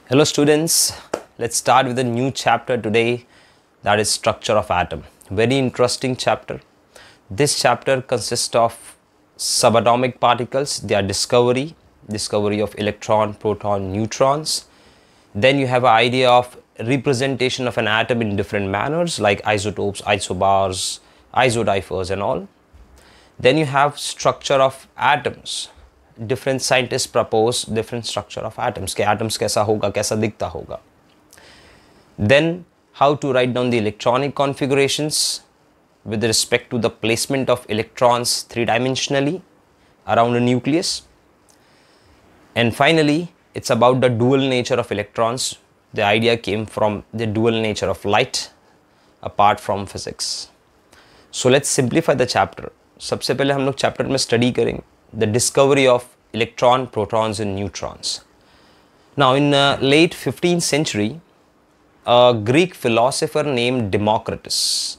Hello students, let's start with a new chapter today, that is structure of atom. Very interesting chapter. This chapter consists of subatomic particles, their discovery of electron, proton, neutrons. Then you have an idea of representation of an atom in different manners like isotopes, isobars, isodiphers and all. Then you have structure of atoms. Different scientists propose different structure of atoms. कि atoms कैसा होगा, कैसा दिखता होगा. Then how to write down the electronic configurations with respect to the placement of electrons three-dimensionally around a nucleus. And finally, it's about the dual nature of electrons. The idea came from the dual nature of light apart from physics. So let's simplify the chapter. सबसे पहले हम लोग chapter में study करेंगे the discovery of electron, protons and neutrons. Now in late 15th century, a Greek philosopher named Democritus,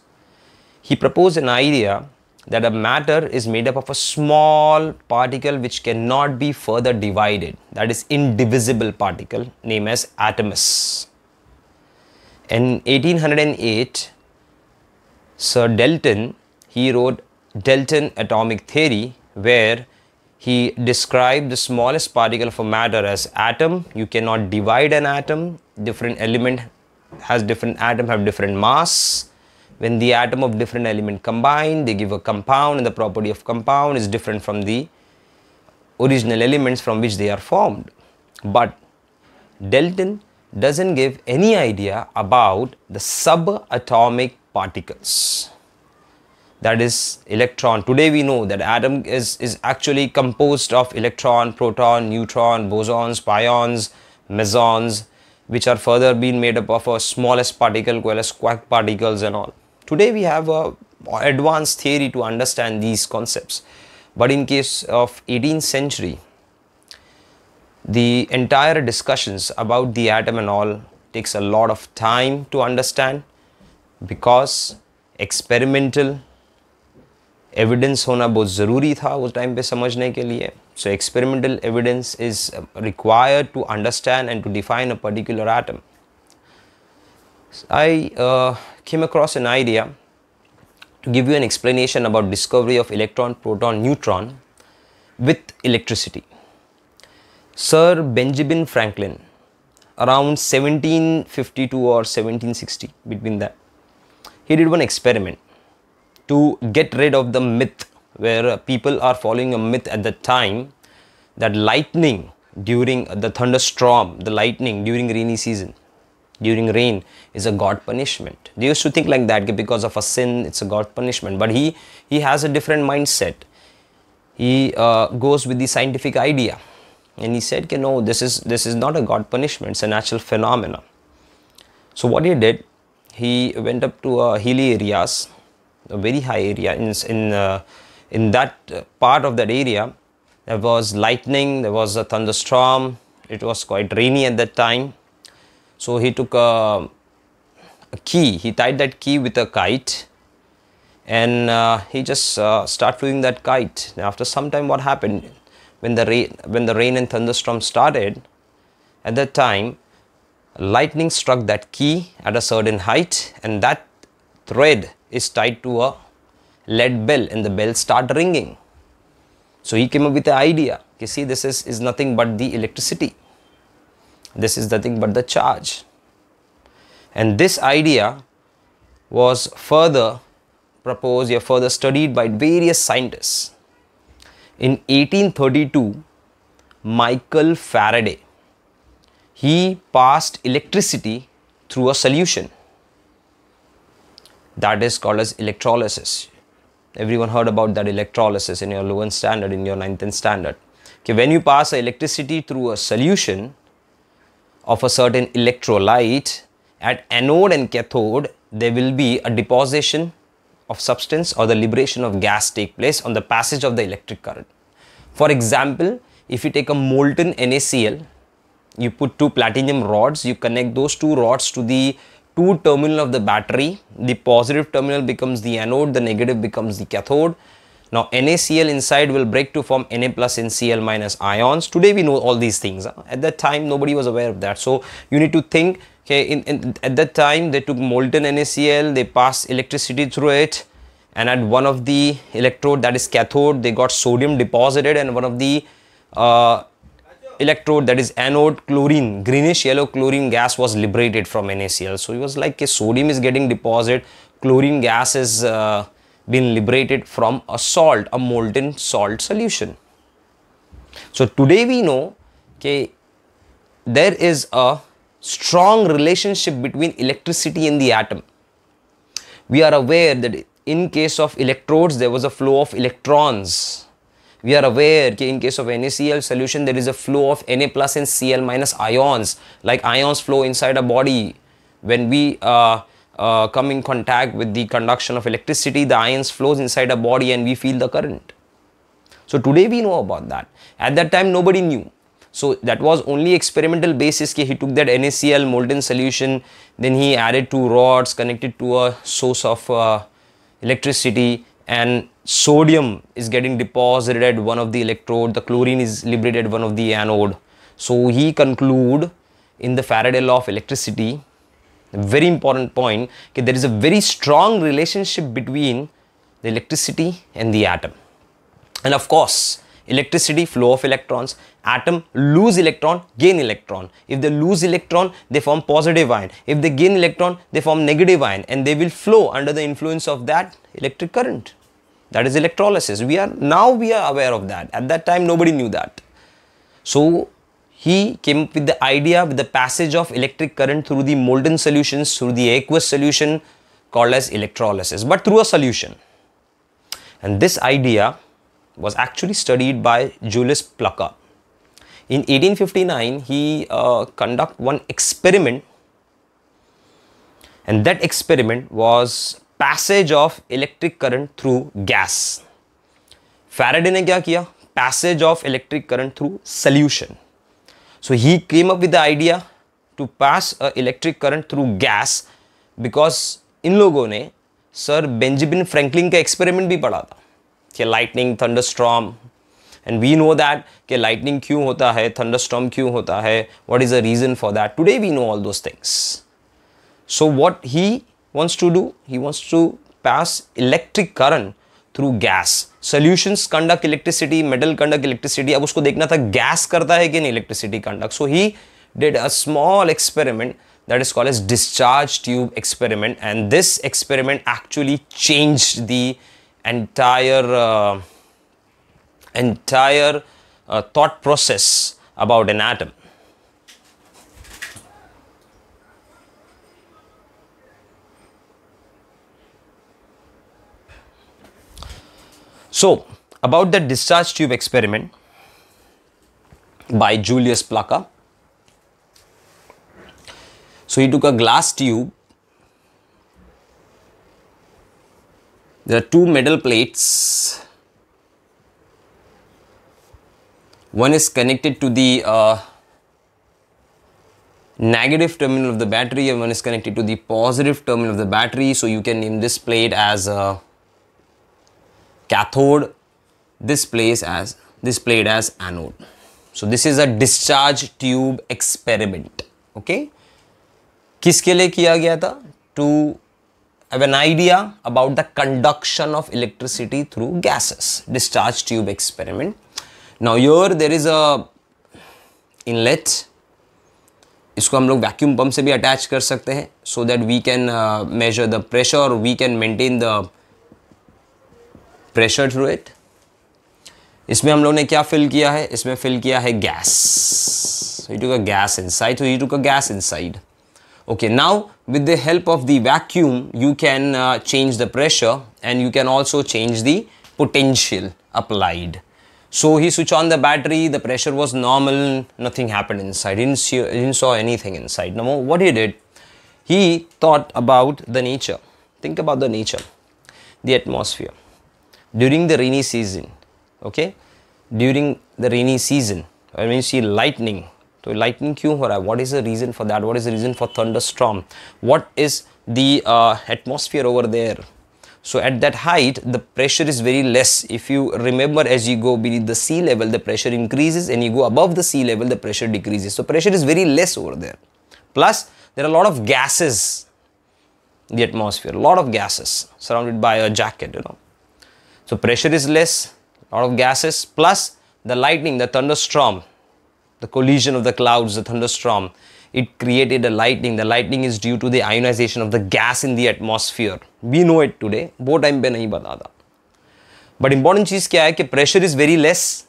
he proposed an idea that a matter is made up of a small particle which cannot be further divided, that is indivisible particle named as atomus. In 1808, Sir Dalton, he wrote Dalton atomic theory, where he described the smallest particle of a matter as atom. You cannot divide an atom. Different element has different atom have different mass. When the atom of different element combine, they give a compound, and the property of compound is different from the original elements from which they are formed. But Dalton doesn't give any idea about the subatomic particles. That is electron. Today we know that atom is actually composed of electron, proton, neutron, bosons, pions, mesons, which are further being made up of a smallest particle called as quark particles and all. Today we have a advanced theory to understand these concepts. But in case of 18th century, the entire discussions about the atom and all takes a lot of time to understand, because experimental evidence होना बहुत ज़रूरी था उस time पे समझने के लिए. So experimental evidence is required to understand and to define a particular atom. I came across an idea to give you an explanation about discovery of electron, proton, neutron with electricity. Sir Benjamin Franklin, around 1752 or 1760, between that, he did one experiment to get rid of the myth, where people are following a myth at the time that lightning during the thunderstorm, the lightning during rainy season, during rain, is a God punishment. They used to think like that, because of a sin it's a God punishment. But he has a different mindset. He goes with the scientific idea, and he said, no, this is not a God punishment, it's a natural phenomena. So what he did, he went up to hilly areas, a very high area. In that part of that area, there was lightning, there was a thunderstorm, it was quite rainy at that time. So he took a key, he tied that key with a kite, and he just started flying that kite. Now, after some time, what happened, when the rain and thunderstorm started, at that time lightning struck that key at a certain height, and that thread is tied to a lead bell, and the bell started ringing. So he came up with the idea, you see, this is nothing but the electricity, this is nothing but the charge. And this idea was further proposed or further studied by various scientists. In 1832, Michael Faraday, he passed electricity through a solution. That is called as electrolysis. Everyone heard about that electrolysis in your lower standard, in your 9th standard. Okay, when you pass electricity through a solution of a certain electrolyte, at anode and cathode, there will be a deposition of substance or the liberation of gas take place on the passage of the electric current. For example, if you take a molten NaCl, you put two platinum rods, you connect those two rods to the two terminal of the battery. The positive terminal becomes the anode, the negative becomes the cathode. Now NaCl inside will break to form Na plus NCl minus ions. Today we know all these things. At that time nobody was aware of that. So you need to think, okay, at that time they took molten NaCl, they passed electricity through it, and at one of the electrode, that is cathode, they got sodium deposited, and one of the electrode, that is anode, chlorine, greenish yellow chlorine gas was liberated from NaCl. So it was like a sodium is getting deposited, chlorine gas is been liberated from a salt, a molten salt solution. So today we know, okay, there is a strong relationship between electricity and the atom. We are aware that in case of electrodes there was a flow of electrons. We are aware that in case of NaCl solution there is a flow of Na plus and Cl minus ions, like ions flow inside a body. When we come in contact with the conduction of electricity, the ions flows inside a body and we feel the current. So today we know about that. At that time nobody knew. So that was only experimental basis. He took that NaCl molten solution, then he added two rods connected to a source of electricity, and sodium is getting deposited at one of the electrode, the chlorine is liberated one of the anode. So he conclude in the Faraday law of electricity, a very important point, that there is a very strong relationship between the electricity and the atom. And of course, electricity, flow of electrons, atom lose electron, gain electron. If they lose electron, they form positive ion. If they gain electron, they form negative ion, and they will flow under the influence of that electric current. That is electrolysis. We are aware of that. At that time nobody knew that. So he came up with the idea with the passage of electric current through the molten solutions, through the aqueous solution, called as electrolysis, but through a solution. And this idea was actually studied by Julius Plucker. In 1859, he conducted one experiment, and that experiment was passage of electric current through gas. Faraday ने क्या किया? Passage of electric current through solution. So he came up with the idea to pass electric current through gas, because इन लोगों ने sir Benjamin Franklin का experiment भी पढ़ा था कि lightning, thunderstorm, and we know that कि lightning क्यों होता है, thunderstorm क्यों होता है, what is the reason for that. Today we know all those things. So what he wants to do, he wants to pass electric current through gas. Solutions conduct electricity, metal conduct electricity. अब उसको देखना था gas करता है कि नहीं electricity conduct. So he did a small experiment that is called as discharge tube experiment, and this experiment actually changed the entire thought process about an atom. So about the discharge tube experiment by Julius Plucker. So he took a glass tube. There are two metal plates. One is connected to the negative terminal of the battery, and one is connected to the positive terminal of the battery. So you can name this plate as cathode, this plate as anode. So this is a discharge tube experiment. Okay, किसके लिए किया गया था? To have an idea about the conduction of electricity through gases. Discharge tube experiment. Now here there is a inlet. इसको हम लोग vacuum pump से भी अटैच कर सकते हैं, so that we can measure the pressure, or we can maintain the pressure through it. इसमें हम लोग ने क्या फिल किया है? इसमें फिल किया है gas. So he took a gas inside. So he took a gas inside. Okay, now with the help of the vacuum, you can change the pressure, and you can also change the potential applied. So he switched on the battery, the pressure was normal, nothing happened inside, he didn't saw anything inside. Now what he did, he thought about the nature. Think about the nature, the atmosphere. During the rainy season, okay, during the rainy season, when you see lightning, so lightning क्यों हो रहा है? What is the reason for that? What is the reason for thunderstorm? What is the atmosphere over there? So at that height, the pressure is very less. If you remember, as you go beneath the sea level, the pressure increases, and you go above the sea level, the pressure decreases. So pressure is very less over there. Plus, there are a lot of gases in the atmosphere, a lot of gases surrounded by a jacket, So pressure is less, a lot of gases, plus the lightning, the thunderstorm, the collision of the clouds, the thunderstorm, it created a lightning. The lightning is due to the ionization of the gas in the atmosphere. We know it today. वो time पे नहीं बता था. But important चीज क्या है कि pressure is very less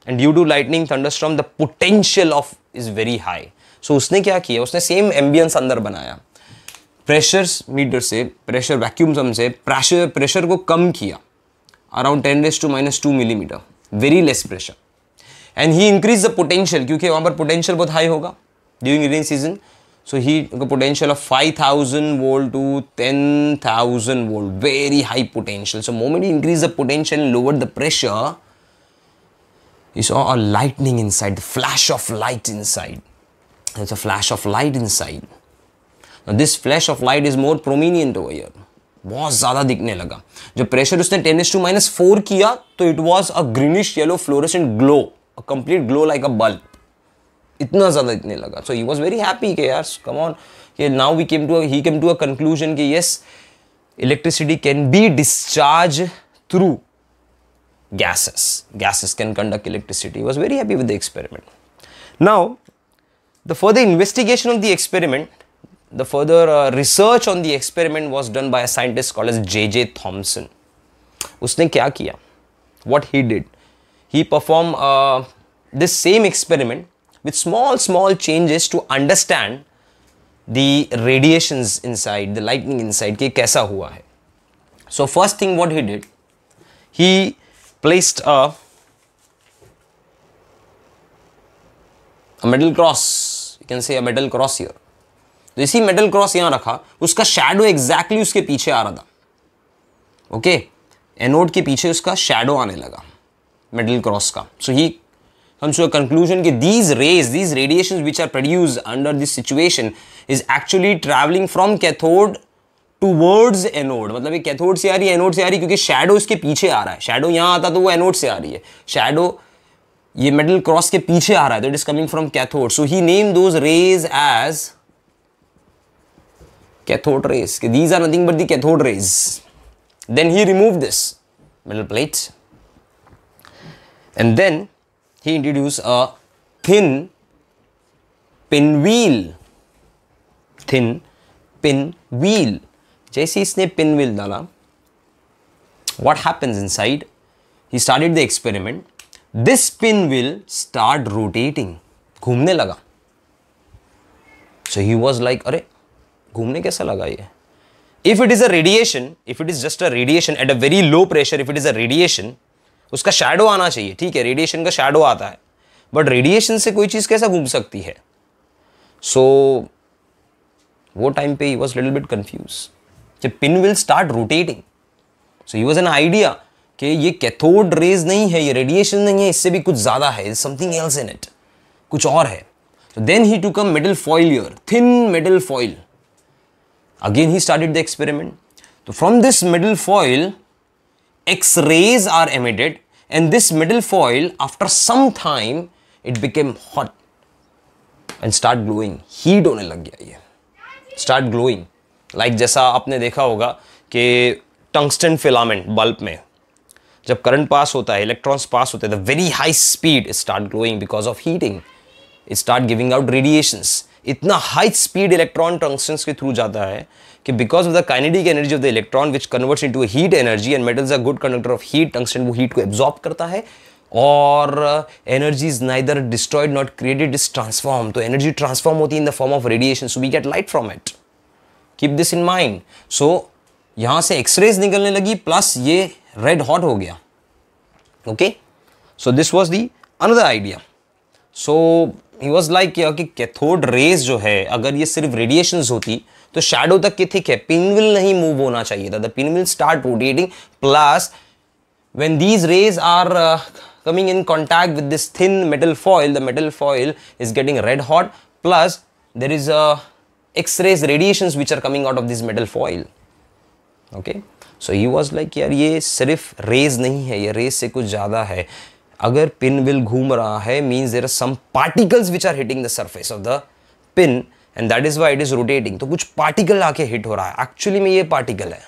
and due to lightning, thunderstorm, the potential of is very high. So उसने क्या किया? उसने same ambience अंदर बनाया. Pressure meter से, pressure vacuum sum से pressure को कम किया. Around 10⁻² millimeter. Very less pressure. And he increased the potential क्योंकि वहाँ पर potential बहुत high होगा during rainy season. So he took a potential of 5000 volt to 10,000 volt, very high potential. So moment he increased the potential and lowered the pressure, you saw a lightning inside, the flash of light inside. There's a flash of light inside. Now this flash of light is more prominent over here. बहुत ज़्यादा दिखने लगा. जब pressure उसने 10⁻⁴ किया तो it was a greenish yellow fluorescent glow, a complete glow like a bulb. इतना ज़्यादा दिखने लगा. So he was very happy कि यार come on, now he came to a conclusion कि yes, electricity can be discharged through gases. Gases can conduct electricity. He was very happy with the experiment. Now, the further investigation of the experiment, the further research on the experiment was done by a scientist called as J.J. Thomson. उसने क्या किया? What he did? He performed this same experiment with small changes to understand the radiations inside, the lightning inside, कि कैसा हुआ है. So first thing what he did, he placed a metal cross. You can say a metal cross here. तो इसी metal cross यहाँ रखा, उसका shadow exactly उसके पीछे आ रहा था. Okay, एनोड के पीछे उसका shadow आने लगा metal cross का. So he comes to a conclusion that these radiations which are produced under this situation is actually traveling from cathode towards anode. मतलब ये cathode से आ रही है, anode से आ रही है, क्योंकि shadow इसके पीछे आ रहा है. shadow यहाँ आता तो वो anode से आ रही है. shadow ये metal cross के पीछे आ रहा है, तो it is coming from cathode. So he named those rays as cathode rays. These are nothing but the cathode rays. Then he removed this metal plate, and then he introduced a thin pinwheel. Thin pinwheel. जैसे इसने pinwheel डाला, what happens inside? He started the experiment. This pinwheel started rotating. घूमने लगा. So he was like, अरे घूमने कैसा लगा ये? If it is a radiation, if it is just a radiation at a very low pressure, if it is a radiation, उसका shadow आना चाहिए. ठीक है, रेडिएशन का शैडो आता है, बट रेडिएशन से कोई चीज कैसा घूम सकती है? सो वो टाइम पे he was little bit confuse कि pin will start rotating. So he was an idea कि ये कैथोड रेज नहीं है, ये रेडिएशन नहीं है, इससे भी कुछ ज्यादा है, समथिंग एल्स इन इट, कुछ और है. So then he took a metal foil here, thin metal foil. Again he started the experiment. So from this metal foil, X-rays are emitted, and this metal foil, after some time, it became hot and start glowing. Heat होने लग गया ये. Start glowing. Like जैसा आपने देखा होगा कि tungsten filament bulb में जब करंट पास होता है, इलेक्ट्रॉन्स पास होते हैं, the very high speed it start glowing because of heating. It start giving out radiations. इतना हाई स्पीड इलेक्ट्रॉन टंगस्टन के थ्रू जाता है कि because of the kinetic energy of the electron which converts into heat energy, and metals are good conductor of heat. Tungsten वो heat को absorb करता है, और energy is neither destroyed not created, is transform. तो energy transform होती है in the form of radiation, so we get light from it. Keep this in mind. सो यहां से एक्सरेज निकलने लगी, प्लस ये रेड हॉट हो गया. Okay, so this was the another idea. So he was like कि कैथोड रेज जो है, अगर ये सिर्फ रेडिएशंस होती तो शैडो तक की थिक है, पिनविल नहीं मूव होना चाहिए था. The pinwheel start rotating, plus when these rays are coming in contact with this thin metal foil, the metal foil is getting red hot, plus there is x rays radiations which are coming out of this metal foil. Okay, so he was like यार ये सिर्फ raise नहीं है, ये raise से कुछ ज़्यादा है. अगर पिन व्हील घूम रहा है means there are some particles which are hitting the surface of the pin and that is why it is rotating. तो कुछ पार्टिकल आके हिट हो रहा है. एक्चुअली में ये पार्टिकल है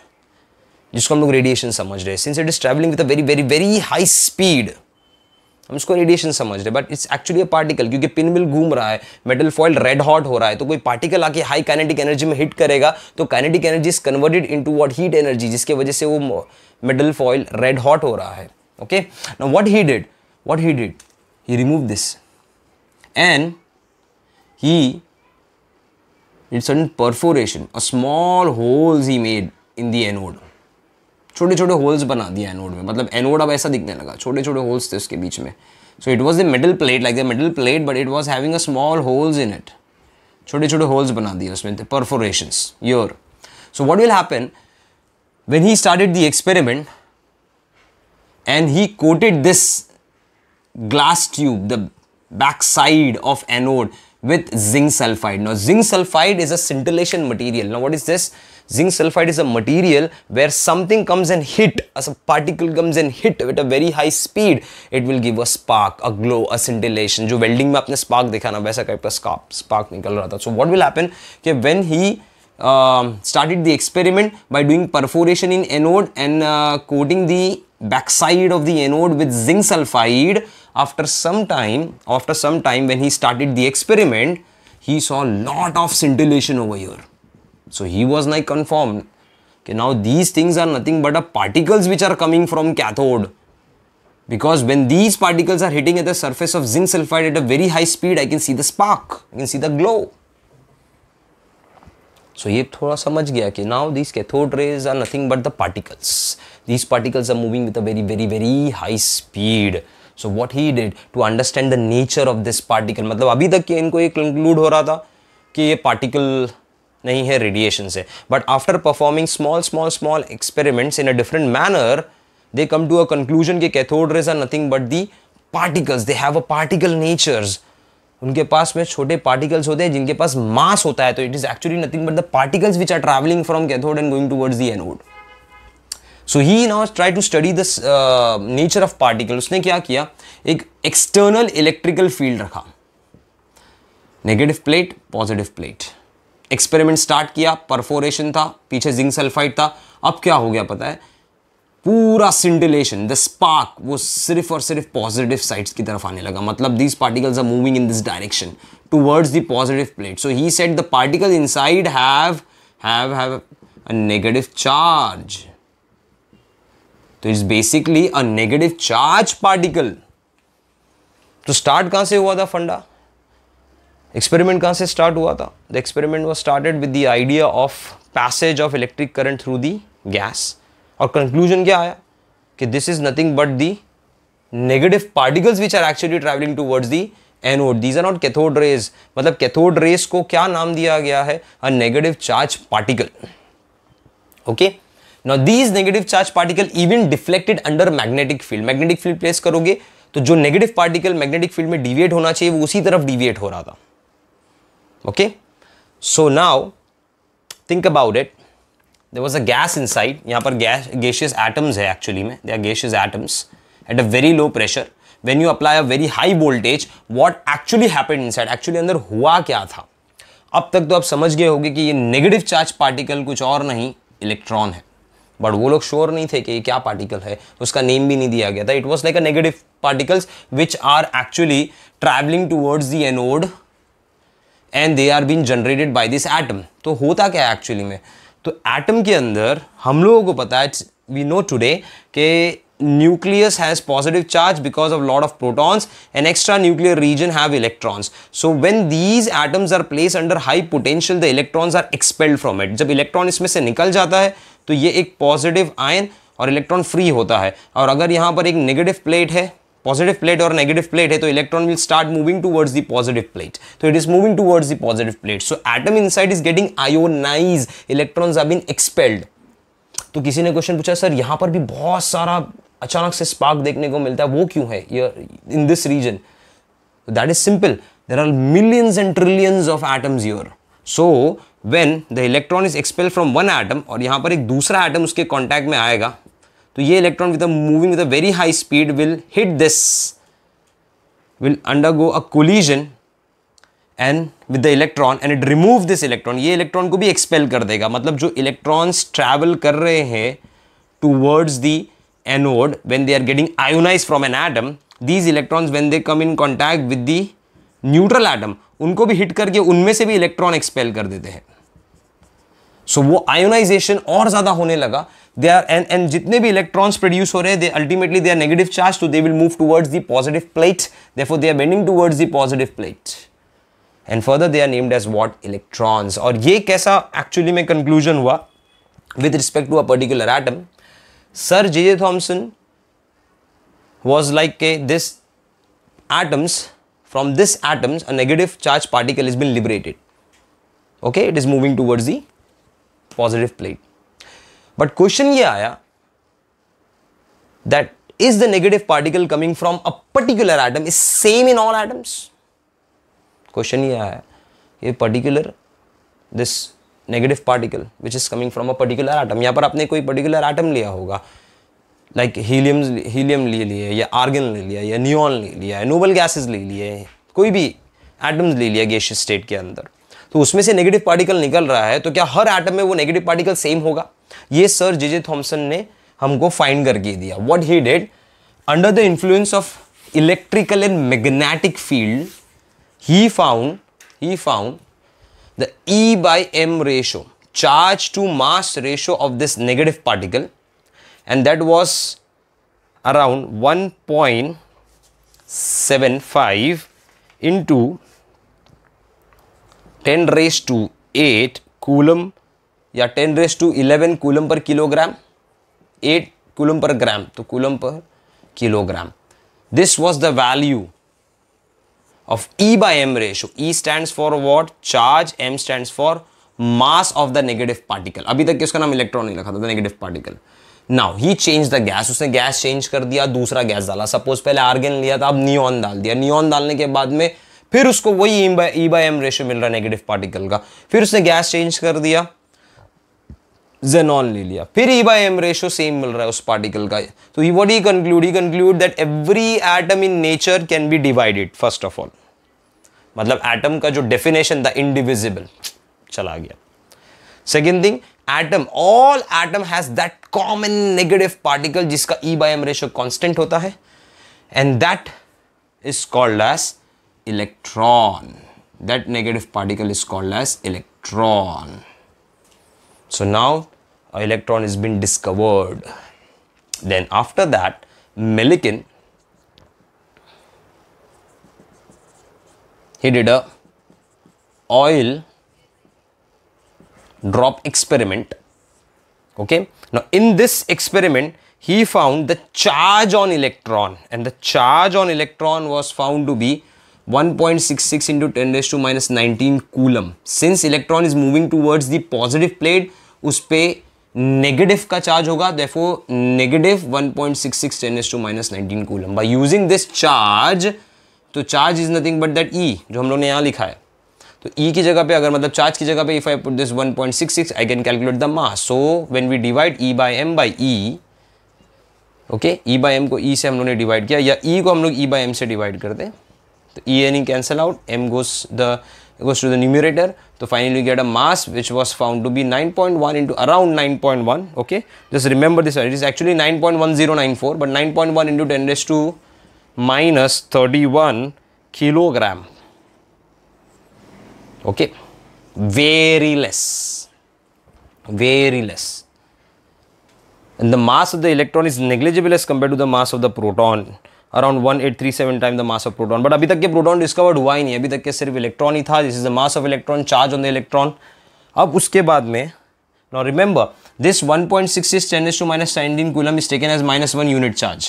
जिसको हम लोग रेडिएशन समझ रहे हैं. Since it is travelling with a very very very high speed, हम इसको रेडिएशन समझ रहे हैं, but it's actually a particle. क्योंकि पिन व्हील घूम रहा है, मेटल फॉइल रेड हॉट हो रहा है, तो कोई पार्टिकल आके हाई काइनेटिक एनर्जी में हिट करेगा तो kinetic energy is converted into what, heat energy, जिसके वजह से वो मेटल फॉइल रेड हॉट हो रहा है. Okay, now what he did, he removed this and he did certain perforation, a small holes he made in the anode. छोटे छोटे holes बना दिया एनोड में. मतलब एनोड अब ऐसा दिखने लगा, छोटे छोटे होल्स थे उसके बीच में. So it was the metal plate, like the metal plate, but it was having a small holes in it. छोटे छोटे होल्स बना दिए उसमें, perforations your. So what will happen when he started the experiment and he coated this glass tube, the back side of anode, with zinc sulfide. Now zinc sulfide is a scintillation material. Now what is this? Zinc sulfide is a material where something comes and hit, as a particle comes and hit with a very high speed, it will give a spark, a glow, a scintillation. जो welding में आपने spark देखा ना, वैसा type का spark निकल रहा था. So what will happen कि when he started the experiment by doing perforation in anode and coating the backside of the anode with zinc sulfide, after some time when he started the experiment, he saw a lot of scintillation over here. So he was like confirmed okay, now these things are nothing but particles which are coming from cathode, because when these particles are hitting at the surface of zinc sulfide at a very high speed, I can see the spark, I can see the glow. So ये थोड़ा समझ गया कि now these cathode rays are nothing but the particles. These particles are moving with a very very very high speed. So what he did to understand the nature of this particle, मतलब अभी तक कि इनको ये conclude हो रहा था कि ये particle नहीं है radiation से, but after performing small experiments in a different manner, they come to a conclusion कि cathode rays are nothing but the particles. They have a particle natures. उनके पास में छोटे पार्टिकल्स होते हैं जिनके पास मास होता है. तो it is actually nothing but the particles which are travelling from cathode and going towards the anode. So he now try to study this nature of particle. उसने क्या किया, एक एक्सटर्नल इलेक्ट्रिकल फील्ड रखा, negative plate positive plate. Experiment start किया, perforation था, पीछे zinc sulphide था. अब क्या हो गया पता है, पूरा सिंटिलेशन, द स्पार्क, वो सिर्फ और सिर्फ पॉजिटिव साइड्स की तरफ आने लगा. मतलब these particles are moving in this direction towards the positive plate. So he said the particle inside have a negative charge. तो it's basically a negative charge particle. तो स्टार्ट कहां से हुआ था फंडा, एक्सपेरिमेंट कहां से स्टार्ट हुआ था? The experiment was started with the idea of passage of electric current through the gas. और कंक्लूजन क्या आया कि this is nothing but the negative particles which are actually travelling towards the anode. These are not cathode rays. मतलब cathode rays को क्या नाम दिया गया है, a negative charge particle. Okay, now these negative charge particle even deflected under magnetic field. Magnetic field place करोगे तो जो नेगेटिव पार्टिकल मैग्नेटिक फील्ड में डिविएट होना चाहिए वो उसी तरफ डिविएट हो रहा था. Okay, so now think about it. There was a gas inside. यहाँ पर gaseous atoms है actually में. They are gaseous atoms at a very low pressure. When you apply a very high voltage, what actually happened inside? Actually अंदर हुआ क्या था? अब तक तो आप समझ गए होंगे कि ये नेगेटिव चार्ज पार्टिकल कुछ और नहीं, इलेक्ट्रॉन है. बट वो लोग श्योर नहीं थे कि ये क्या पार्टिकल है, उसका नेम भी नहीं दिया गया था. It was like a negative particles which are actually travelling towards the anode and they are being generated by this atom. तो होता क्या है एक्चुअली में, तो एटम के अंदर हम लोगों को पता है, वी नो टुडे कि nucleus has positive charge because of lot of protons and extra nuclear region have electrons. So when these atoms are placed under high potential, the electrons are expelled from it. जब electron इसमें से निकल जाता है तो ये एक positive ion और इलेक्ट्रॉन फ्री होता है. और अगर यहाँ पर एक नेगेटिव प्लेट है, पॉजिटिव प्लेट और नेगेटिव प्लेट है, तो electron will start moving towards the positive plate. तो it is moving towards the positive plate. So atom inside is getting ionised, electrons are being expelled. तो किसी ने question पूछा, sir यहाँ पर भी बहुत सारा अचानक से स्पार्क देखने को मिलता है, वो क्यों है in this reason? That is simple, there are millions and trillions of atoms here. So when the electron is expel from one atom, और यहाँ पर एक दूसरा एटम उसके कॉन्टैक्ट में आएगा, तो ये electron with moving with a very high speed will hit this, will undergo a collision and with the electron and it remove this electron, ये इलेक्ट्रॉन को भी एक्सपेल कर देगा। मतलब जो इलेक्ट्रॉन्स ट्रैवल कर रहे हैं towards the anode when they are getting ionized from an atom, these electrons when they come in contact with the neutral atom, उनको भी हिट करके उनमें से भी इलेक्ट्रॉन एक्सपेल कर देते हैं। सो वो आयोनाइजेशन और ज्यादा होने लगा। दे आर एंड जितने भी इलेक्ट्रॉन्स प्रोड्यूस हो रहे हैं, they ultimately they are negative charge, तो they will move towards the positive plate, therefore they are bending towards the positive plate, and further they are named as what, electrons. और ये कैसा actually में conclusion हुआ with respect to a particular atom? Sir J Thomson was like this atoms, from this atoms a negative charge particle has been liberated, okay, it is moving towards the positive plate. But question ये आया that is the negative particle coming from a particular atom is same in all atoms? Question ये आया, ये particular this negative particle which is coming from a particular atom, यहाँ पर आपने कोई particular atom लिया होगा, लाइक हीलियम ले लिया, या आर्गन ले लिया, या नियॉन ले लिया, नोबल गैसेस ले लिए, कोई भी एटम्स ले लिया गैसियस स्टेट के अंदर, तो उसमें से नेगेटिव पार्टिकल निकल रहा है, तो क्या हर एटम में वो नेगेटिव पार्टिकल सेम होगा? ये सर जे थॉमसन ने हमको फाइंड करके दिया। What he did, under the influence of electrical and magnetic field, he found the E by M ratio, charge to mass ratio of this negative particle, and that was around 1.75 into 10 raised to 8 coulomb या 10 raised to 11 coulomb per kilogram, 8 coulomb per gram, तो coulomb per kilogram. This was the value of E by M ratio. E stands for what? Charge. M stands for mass of the negative particle. अभी तक इसका नाम electron नहीं रखा था, the negative particle. Now he changed the gas, उसने gas change कर दिया, दूसरा गैस डाला। सपोज पहले आर्गन लिया था, अब नियॉन डाल दिया। नियॉन डालने के बाद में फिर उसको वही E by M रेशियो मिल रहा है नेगेटिव पार्टिकल का। फिर उसने गैस चेंज कर दिया, जेनॉन ले लिया, फिर E by M ratio same मिल रहा है उस पार्टिकल का। तो what he conclude that every atom in nature can be divided. First of all मतलब एटम का जो डेफिनेशन था इंडिविजिबल चला गया। Second thing, atom, all atom has that common negative particle जिसका E by M ratio constant होता है, and that is called as electron. That negative particle is called as electron. So now an electron has been discovered. Then after that, Millikan, he did a oil drop experiment. Okay. Now in this experiment, he found the charge on electron, and the charge on electron was found to be 1.66 into 10 raised to minus 19 coulomb. Since electron is moving towards the positive plate, उस पे negative का charge होगा, therefore negative 1.66 10 raised to minus 19 coulomb. By using this charge, तो charge is nothing but that E जो हम लोग ने यहाँ लिखा है। तो E की जगह पे अगर मतलब चार्ज की जगह पे if I put this 1.66, I can calculate the mass. So when we divide E by M by E, okay, E by M को E से हम लोग ने डिवाइड किया, या E को हम लोग E by M से डिवाइड कर दें, तो E and E cancel out, M goes to the numerator. So finally we get a mass which was found to be 9.1 into around 9.1. Okay, just remember this, it is actually 9.1094, but 9.1 into 10 raised to minus 31 kilogram. Okay, very less, and the mass of the electron is negligible as compared to the mass of the proton, around 1837 times the mass of proton. But अभी तक के proton discovered हुआ ही नहीं, अभी तक के सिर्फ electron ही था। This is the mass of electron, charge on the electron. अब उसके बाद में, now remember this 1.66 10 raised to minus 19 coulomb is taken as -1 unit charge,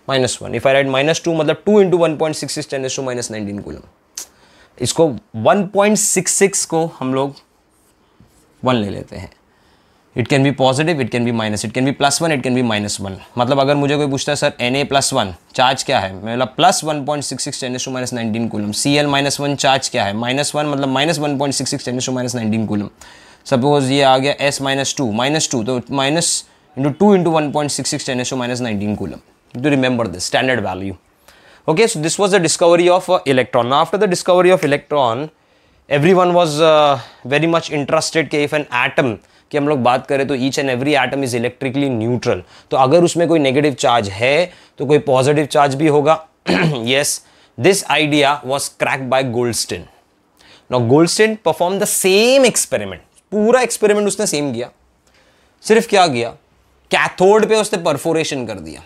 -1. if I write -2 मतलब 2 into 1.66 10 raised to minus 19 coulomb। इसको 1.66 को हम लोग 1 ले लेते हैं, it can be positive, it can be minus, it can be +1, it can be -1। मतलब अगर मुझे कोई पूछता है सर Na+1 चार्ज क्या है, मैं बोला +1.66 × 10⁻19 कूलम। Cl-1 चार्ज क्या है, -1 मतलब -1.66 × 10⁻19 कूलम। सपोज ये आ गया S-2 -2, तो minus into 2 into 1.66 × 10⁻19 coulomb. To remember this standard value. Okay, so this was the discovery of electron. Now after the discovery of electron, everyone was very much interested कि if an atom कि हम लोग बात करें तो each and every atom is electrically neutral. तो अगर उसमें कोई नेगेटिव चार्ज है तो कोई पॉजिटिव चार्ज भी होगा। Yes, this idea was cracked by Goldstein. Now Goldstein performed the same experiment. पूरा एक्सपेरिमेंट उसने सेम किया, सिर्फ क्या किया, कैथोड पे उसने परफोरेशन कर दिया,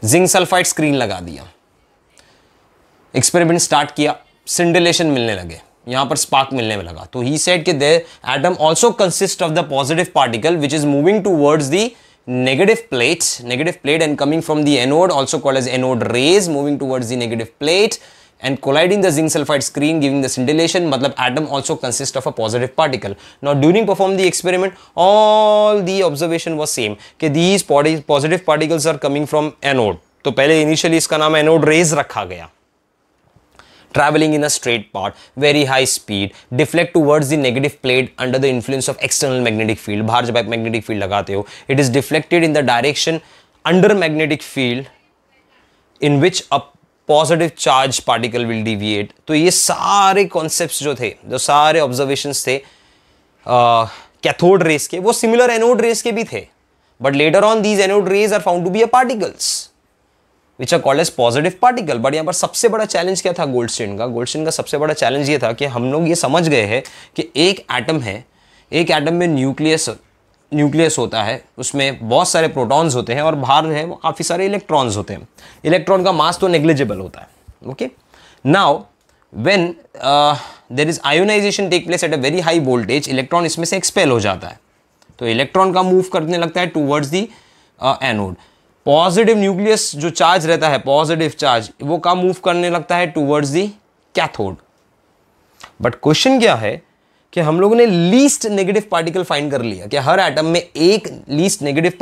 जिंक सल्फाइड स्क्रीन लगा दिया, एक्सपेरिमेंट स्टार्ट किया, सिंडिलेशन मिलने लगे, यहां पर स्पार्क मिलने में लगा। तो ही सेड कि there atom also consist of the positive particle which is moving towards the negative plate and coming from the anode, also called as anode rays, moving towards the negative plate and colliding the zinc sulfide screen, giving the scintillation. matlab atom also consists of a positive particle. Now during perform the experiment, all the observation was same कि these positive particles are coming from anode. तो पहले initially इसका नाम anode rays रखा गया, traveling in a straight path, very high speed, deflect towards the negative plate under the influence of external magnetic field. बाहर जब आप magnetic field लगाते हो, it is deflected in the direction under magnetic field in which a positive charge particle will deviate. तो ये सारे concepts जो थे, जो सारे observations थे cathode rays के, वो similar anode rays के भी थे, but later on these anode rays are found to be a particles which are called as positive particle. But यहाँ पर सबसे बड़ा चैलेंज क्या था गोल्डस्टीन का? गोल्डस्टीन का सबसे बड़ा चैलेंज ये था कि हम लोग ये समझ गए हैं कि एक एटम है, एक एटम में न्यूक्लियस होता है, उसमें बहुत सारे प्रोटॉन्स होते हैं और बाहर है वो काफ़ी सारे इलेक्ट्रॉन्स होते हैं। इलेक्ट्रॉन का मास तो नेग्लिजिबल होता है। Okay, now when there is ionization take place at a very high voltage, electron इसमें से एक्सपेल हो जाता है, तो इलेक्ट्रॉन का मूव करने लगता है towards the anode. Positive nucleus जो चार्ज रहता है, पॉजिटिव चार्ज, वो का मूव करने लगता है towards the cathode. But question क्या है कि हम लोगों ने लीस्ट नेगेटिव पार्टिकल फाइंड कर लिया कि हर एटम में एक लीस्ट नेगेटिव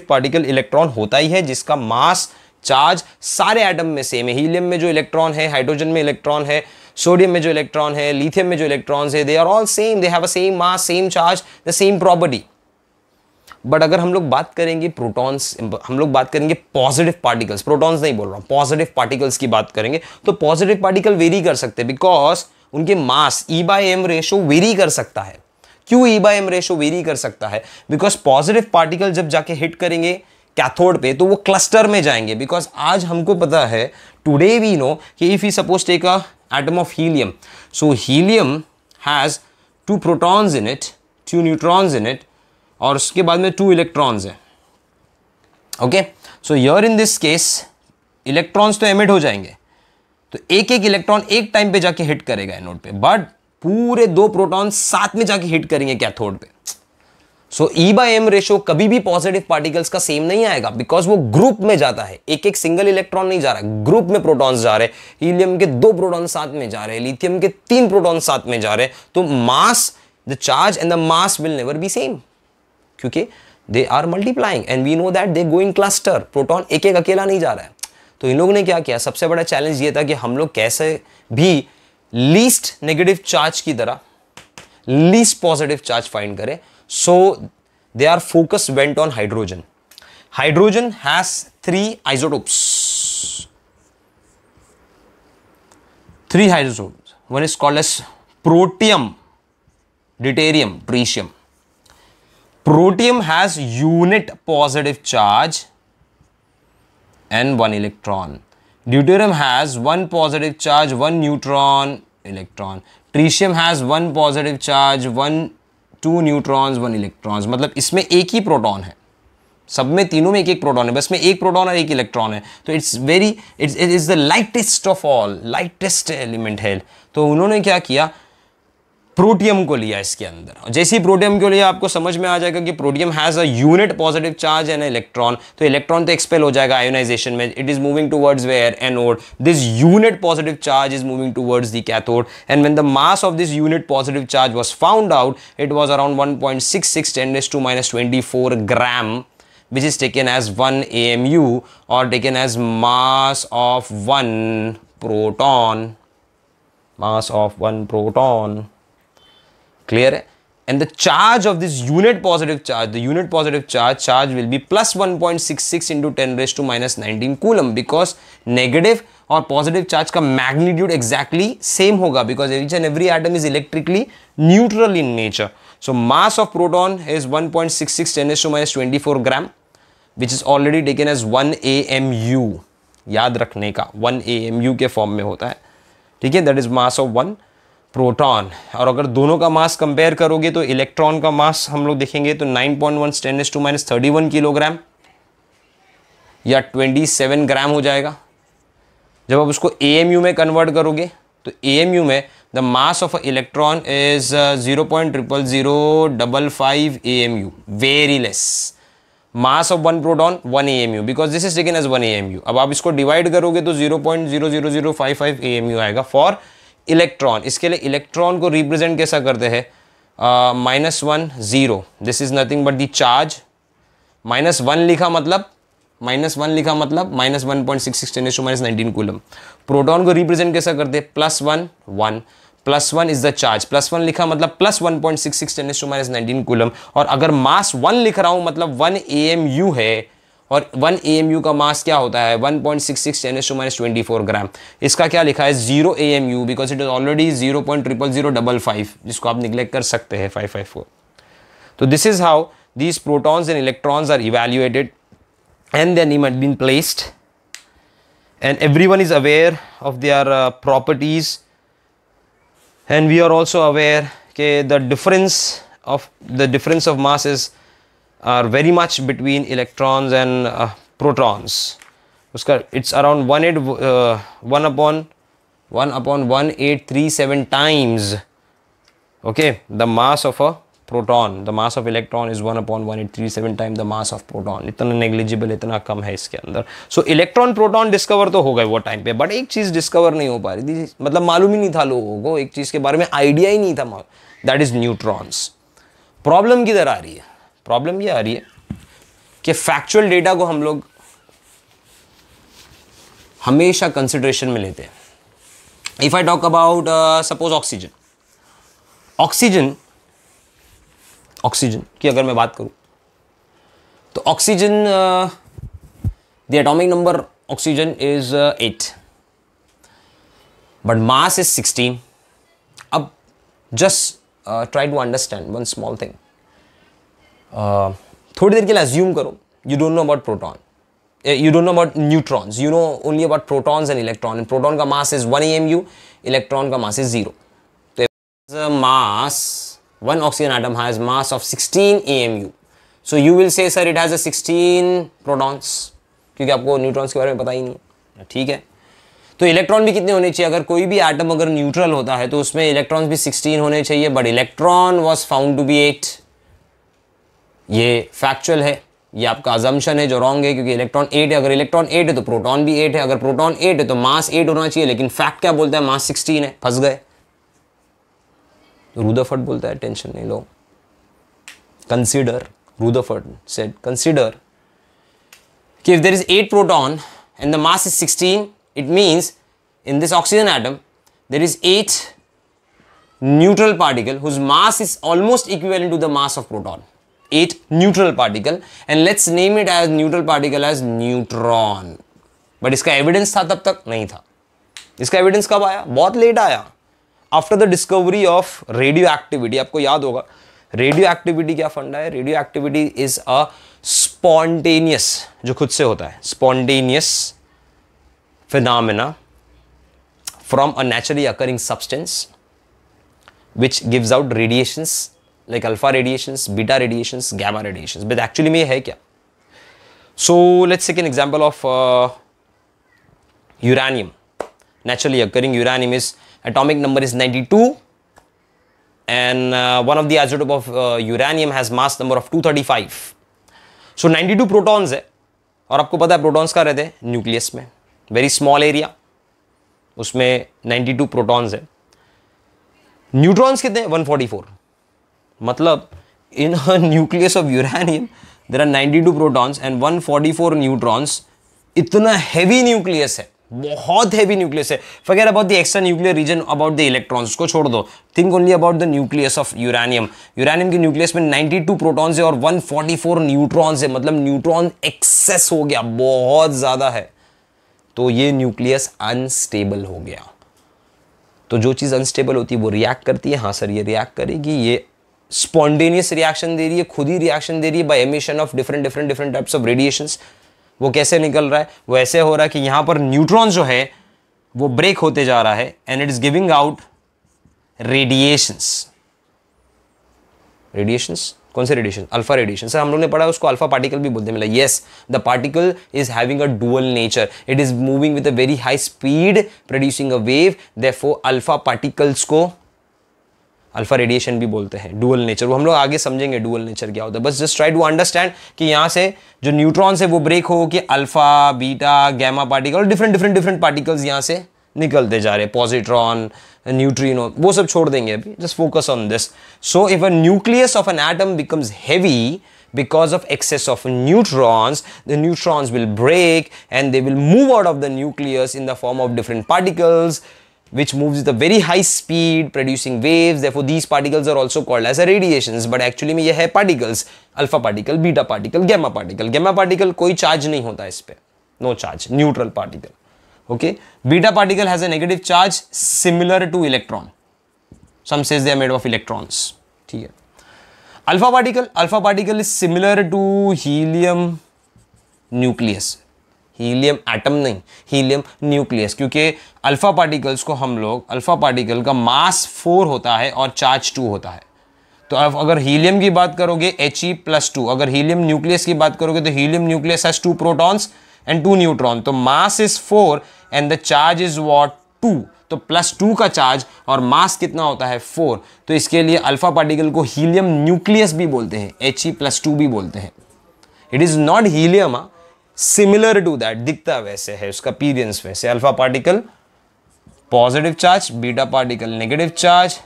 पार्टिकल इलेक्ट्रॉन होता ही है जिसका मास चार्ज सारे एटम में सेम है। हीलियम में जो इलेक्ट्रॉन है, हाइड्रोजन में इलेक्ट्रॉन है, सोडियम में जो इलेक्ट्रॉन है, लिथियम में जो इलेक्ट्रॉन्स है, they are all same, they have a same mass, same charge, the same property. But अगर हम लोग बात करेंगे प्रोटॉन्स, हम लोग बात करेंगे पॉजिटिव पार्टिकल्स, प्रोटॉन्स नहीं बोल रहा हूं, पॉजिटिव पार्टिकल्स की बात करेंगे, तो पॉजिटिव पार्टिकल वेरी कर सकते हैं बिकॉज उनके मास E/m रेशो वेरी कर सकता है। क्यों E/m रेशो वेरी कर सकता है? बिकॉज पॉजिटिव पार्टिकल जब जाके हिट करेंगे कैथोड पे तो वो क्लस्टर में जाएंगे। बिकॉज आज हमको पता है, टुडे वी नो कि if you suppose take a atom of helium, so helium has 2 protons in it, 2 neutrons in it, और उसके बाद में 2 इलेक्ट्रॉन्स हैं। Okay, so here in this case electrons तो एमिट हो जाएंगे, तो एक एक इलेक्ट्रॉन एक टाइम पे जाके हिट करेगा एनोड पे, बट पूरे 2 प्रोटॉन साथ में जाके हिट करेंगे कैथोड पे। सो E/m रेशो कभी भी पॉजिटिव पार्टिकल्स का सेम नहीं आएगा बिकॉज वो ग्रुप में जाता है, एक एक सिंगल इलेक्ट्रॉन नहीं जा रहा है, ग्रुप में प्रोटॉन्स जा रहे हैं। हीलियम के 2 प्रोटॉन साथ में जा रहे हैं, लिथियम के 3 प्रोटॉन साथ में जा रहे हैं, तो mass, the charge and the mass will never be same क्योंकि they are multiplying and we know that they go in cluster. Proton एक एक अकेला नहीं जा रहा है। तो इन लोगों ने क्या किया, सबसे बड़ा चैलेंज ये था कि हम लोग कैसे भी लीस्ट नेगेटिव चार्ज की तरह लीस्ट पॉजिटिव चार्ज फाइंड करें। So they are focus went on hydrogen. Hydrogen has 3 isotopes, 3 isotopes. One is called as protium, deuterium, tritium. Protium has unit positive charge and 1 electron. Deuterium has 1 positive charge, 1 neutron, electron. Tritium has 1 positive charge, 2 neutrons, 1 electrons. मतलब इसमें एक ही proton है, सब में तीनों में एक एक प्रोटॉन है, बस में एक प्रोटॉन और एक इलेक्ट्रॉन है। तो it is the lightest of all, lightest element है। तो उन्होंने क्या किया, प्रोटियम को लिया इसके अंदर, और जैसे ही प्रोटियम को लिया आपको समझ में आ जाएगा कि protium has a unit positive charge and electron, तो इलेक्ट्रॉन तो एक्सपेल हो जाएगा आयोनाइजेशन में, it is moving towards where anode, this unit positive charge is moving towards the cathode, and when the mass of this unit positive charge was found out, it was around 1.66 10⁻24 gram, which is taken as 1 AMU or taken as mass of 1 proton, mass of 1 proton. Clear है? And the charge of this unit positive charge, the unit positive charge will be plus 1.66 into 10⁻19 coulomb, because negative और positive charge का magnitude exactly same होगा, because each and every atom is electrically neutral in nature. So mass of proton is 1.66 10⁻24 gram, which is already taken as 1 AMU. याद रखने का 1 AMU के form में होता है, ठीक है, that is mass of 1 proton. और अगर दोनों का मास कंपेयर करोगे तो इलेक्ट्रॉन का मास हम लोग देखेंगे तो 9.1 10⁻31 किलोग्राम या 27 ग्राम हो जाएगा। जब आप उसको AMU में कन्वर्ट करोगे तो AMU में the mass of electron is 0.00055 AMU, very less. Mass of 1 proton 1 AMU, because this is taken as 1 AMU। अब आप इसको डिवाइड करोगे तो 0.00055 AMU आएगा फॉर इलेक्ट्रॉन। इसके लिए इलेक्ट्रॉन को रिप्रेजेंट कैसा करते हैं, -1 0, this is nothing but the charge, -1 लिखा मतलब -1.66 10⁻19 कूलम। प्रोटॉन को रिप्रेजेंट कैसा करते हैं, +1 1, +1 इज द चार्ज, +1 लिखा मतलब +1.66 10⁻19 कूलम। और अगर मास 1 लिख रहा हूं मतलब 1 AMU है, और 1 AMU का मास क्या होता है 1.66 10⁻24 ग्राम। इसका क्या लिखा है 0 AMU, because it is already 0.00055, जिसको आप निग्लेक्ट कर सकते हैं 554। तो this is how these protons and electrons are evaluated and their name had been placed, and everyone is aware of their properties, and we are also aware के the difference of masses are very much between electrons and protons. उसका it's around 1/1837 times. Okay, the mass of a proton, the mass of electron is 1/1837 times the mass of proton. इतना negligible, इतना कम है इसके अंदर। So electron proton discover तो हो गए वो टाइम पे, बट एक चीज डिस्कवर नहीं हो पा रही थी, मतलब मालूम ही नहीं था लोगों को, एक चीज के बारे में आइडिया ही नहीं था, दैट इज न्यूट्रॉन्स। प्रॉब्लम किधर आ रही है, प्रॉब्लम ये आ रही है कि फैक्चुअल डेटा को हम लोग हमेशा कंसिडरेशन में लेते हैं। If I talk about suppose oxygen की अगर मैं बात करूं तो oxygen, the atomic number oxygen is 8 but mass is 16। अब just try to understand one small thing. थोड़ी देर के लिए अज्यूम करो you don't know about proton, you don't know about neutrons, you know only about protons and electron, and proton का mass is 1 AMU, electron का mass is 0. तो a mass, one oxygen atom has mass of 16 AMU, so you will say sir it has a 16 protons, क्योंकि आपको neutrons के बारे में पता ही नहीं है, ठीक है। तो इलेक्ट्रॉन भी कितने होने चाहिए, अगर कोई भी एटम अगर न्यूट्रल होता है तो उसमें इलेक्ट्रॉन्स भी 16 होने चाहिए, but electron was found to be 8। ये फैक्चुअल है, ये आपका अजम्पशन है जो रॉन्ग है, क्योंकि इलेक्ट्रॉन 8 है, अगर इलेक्ट्रॉन 8 है तो प्रोटॉन भी 8 है, अगर प्रोटॉन 8 है तो मास 8 होना चाहिए, लेकिन फैक्ट क्या बोलता है, मास 16 है, फंस गए। रुदरफोर्ड बोलता है टेंशन नहीं लो, कंसीडर, रुदरफोर्ड सेड कंसीडर कि if there is 8 proton and the mass is 16, it means in this oxygen atom there is 8 neutral particle whose mass is almost equivalent to the mass of proton. 8 neutral particle, and let's name it as neutral particle as neutron. But इसका evidence था तब तक नहीं था। इसका evidence कब आया, बहुत लेट आया, after the discovery of radio activity. आपको याद होगा रेडियो एक्टिविटी क्या फंडा है, radio activity is a spontaneous, जो खुद से होता है, spontaneous phenomena from a naturally occurring substance which gives out radiations like alpha radiations, beta radiations, gamma radiations, but actually में है क्या? So let's take an example of uranium. Naturally occurring uranium is atomic number is 92 and one of the isotope of uranium has mass number of 235. So 92 protons है, और आपको पता है protons कहाँ रहते हैं? न्यूक्लियस में, वेरी स्मॉल एरिया, उसमें 92 प्रोटॉन्स है. न्यूट्रॉन्स कितने? 144. मतलब in nucleus of uranium there are 92 protons and 144 neutrons. इतना हैवी न्यूक्लियस है, बहुत हैवी न्यूक्लियस है. Forget about the extra nuclear region, about the electrons, उसको छोड़ दो. Think only about the nucleus of uranium. Uranium के न्यूक्लियस में 92 protons है और 144 न्यूट्रॉन्स है. मतलब न्यूट्रॉन एक्सेस हो गया, बहुत ज्यादा है. तो ये न्यूक्लियस अनस्टेबल हो गया. तो जो चीज अनस्टेबल होती है वो रिएक्ट करती है. हाँ सर, ये रिएक्ट करेगी. ये स्पॉन्टेनियस रिएक्शन दे रही है, खुद ही रिएक्शन दे रही है by emission of different types of radiations. वो कैसे निकल रहा है? वो ऐसे हो रहा है कि यहां पर न्यूट्रॉन जो है वो ब्रेक होते जा रहा है and it is giving out radiations. कौन से रेडिएशन? Alpha radiation. सर हम लोग ने पढ़ा उसको अल्फा पार्टिकल भी बोलते हैं. मतलब yes, the particle is having a dual nature. It is moving with a very high speed producing a wave. Therefore alpha particles को अल्फा रेडिएशन भी बोलते हैं. डुअल नेचर, वो हम लोग आगे समझेंगे डुअल नेचर क्या होता है. बस जस्ट ट्राई टू अंडरस्टैंड कि यहाँ से जो न्यूट्रॉन्स है वो ब्रेक हो के alpha, beta, gamma particle, different particles यहाँ से निकलते जा रहे हैं. पॉजिट्रॉन, न्यूट्रिनो, वो सब छोड़ देंगे अभी. Just focus on this. So if a nucleus of an atom becomes heavy because of excess of neutrons, the neutrons will break and they will move out of the nucleus in the form of different particles, which moves with a very high speed producing waves. Therefore these particles are also called as radiations. But actually में ये है particles, alpha particle, beta particle, gamma particle. Gamma particle कोई charge नहीं होता इस पे, no charge, neutral particle. Okay, beta particle has a negative charge similar to electron. Some says they are made of electrons. ठीक है. Alpha particle is similar to helium nucleus. Helium atom नहीं, helium nucleus. क्योंकि alpha particles को हम लोग, alpha particle का मास 4 होता है और चार्ज 2 होता है. तो अगर हीलियम की बात करोगे He+2, अगर हीलियम न्यूक्लियस की बात करोगे तो helium nucleus has 2 protons and 2 neutron. तो mass is 4 and the charge is what? 2. तो +2 का चार्ज और मास कितना होता है? 4. तो इसके लिए अल्फा पार्टिकल को हीलियम न्यूक्लियस भी बोलते हैं, He+2 भी बोलते हैं. It is not helium, similar to that, दिखता वैसे है, उसका अपीयरेंस वैसे. Alpha particle positive charge, beta particle negative charge,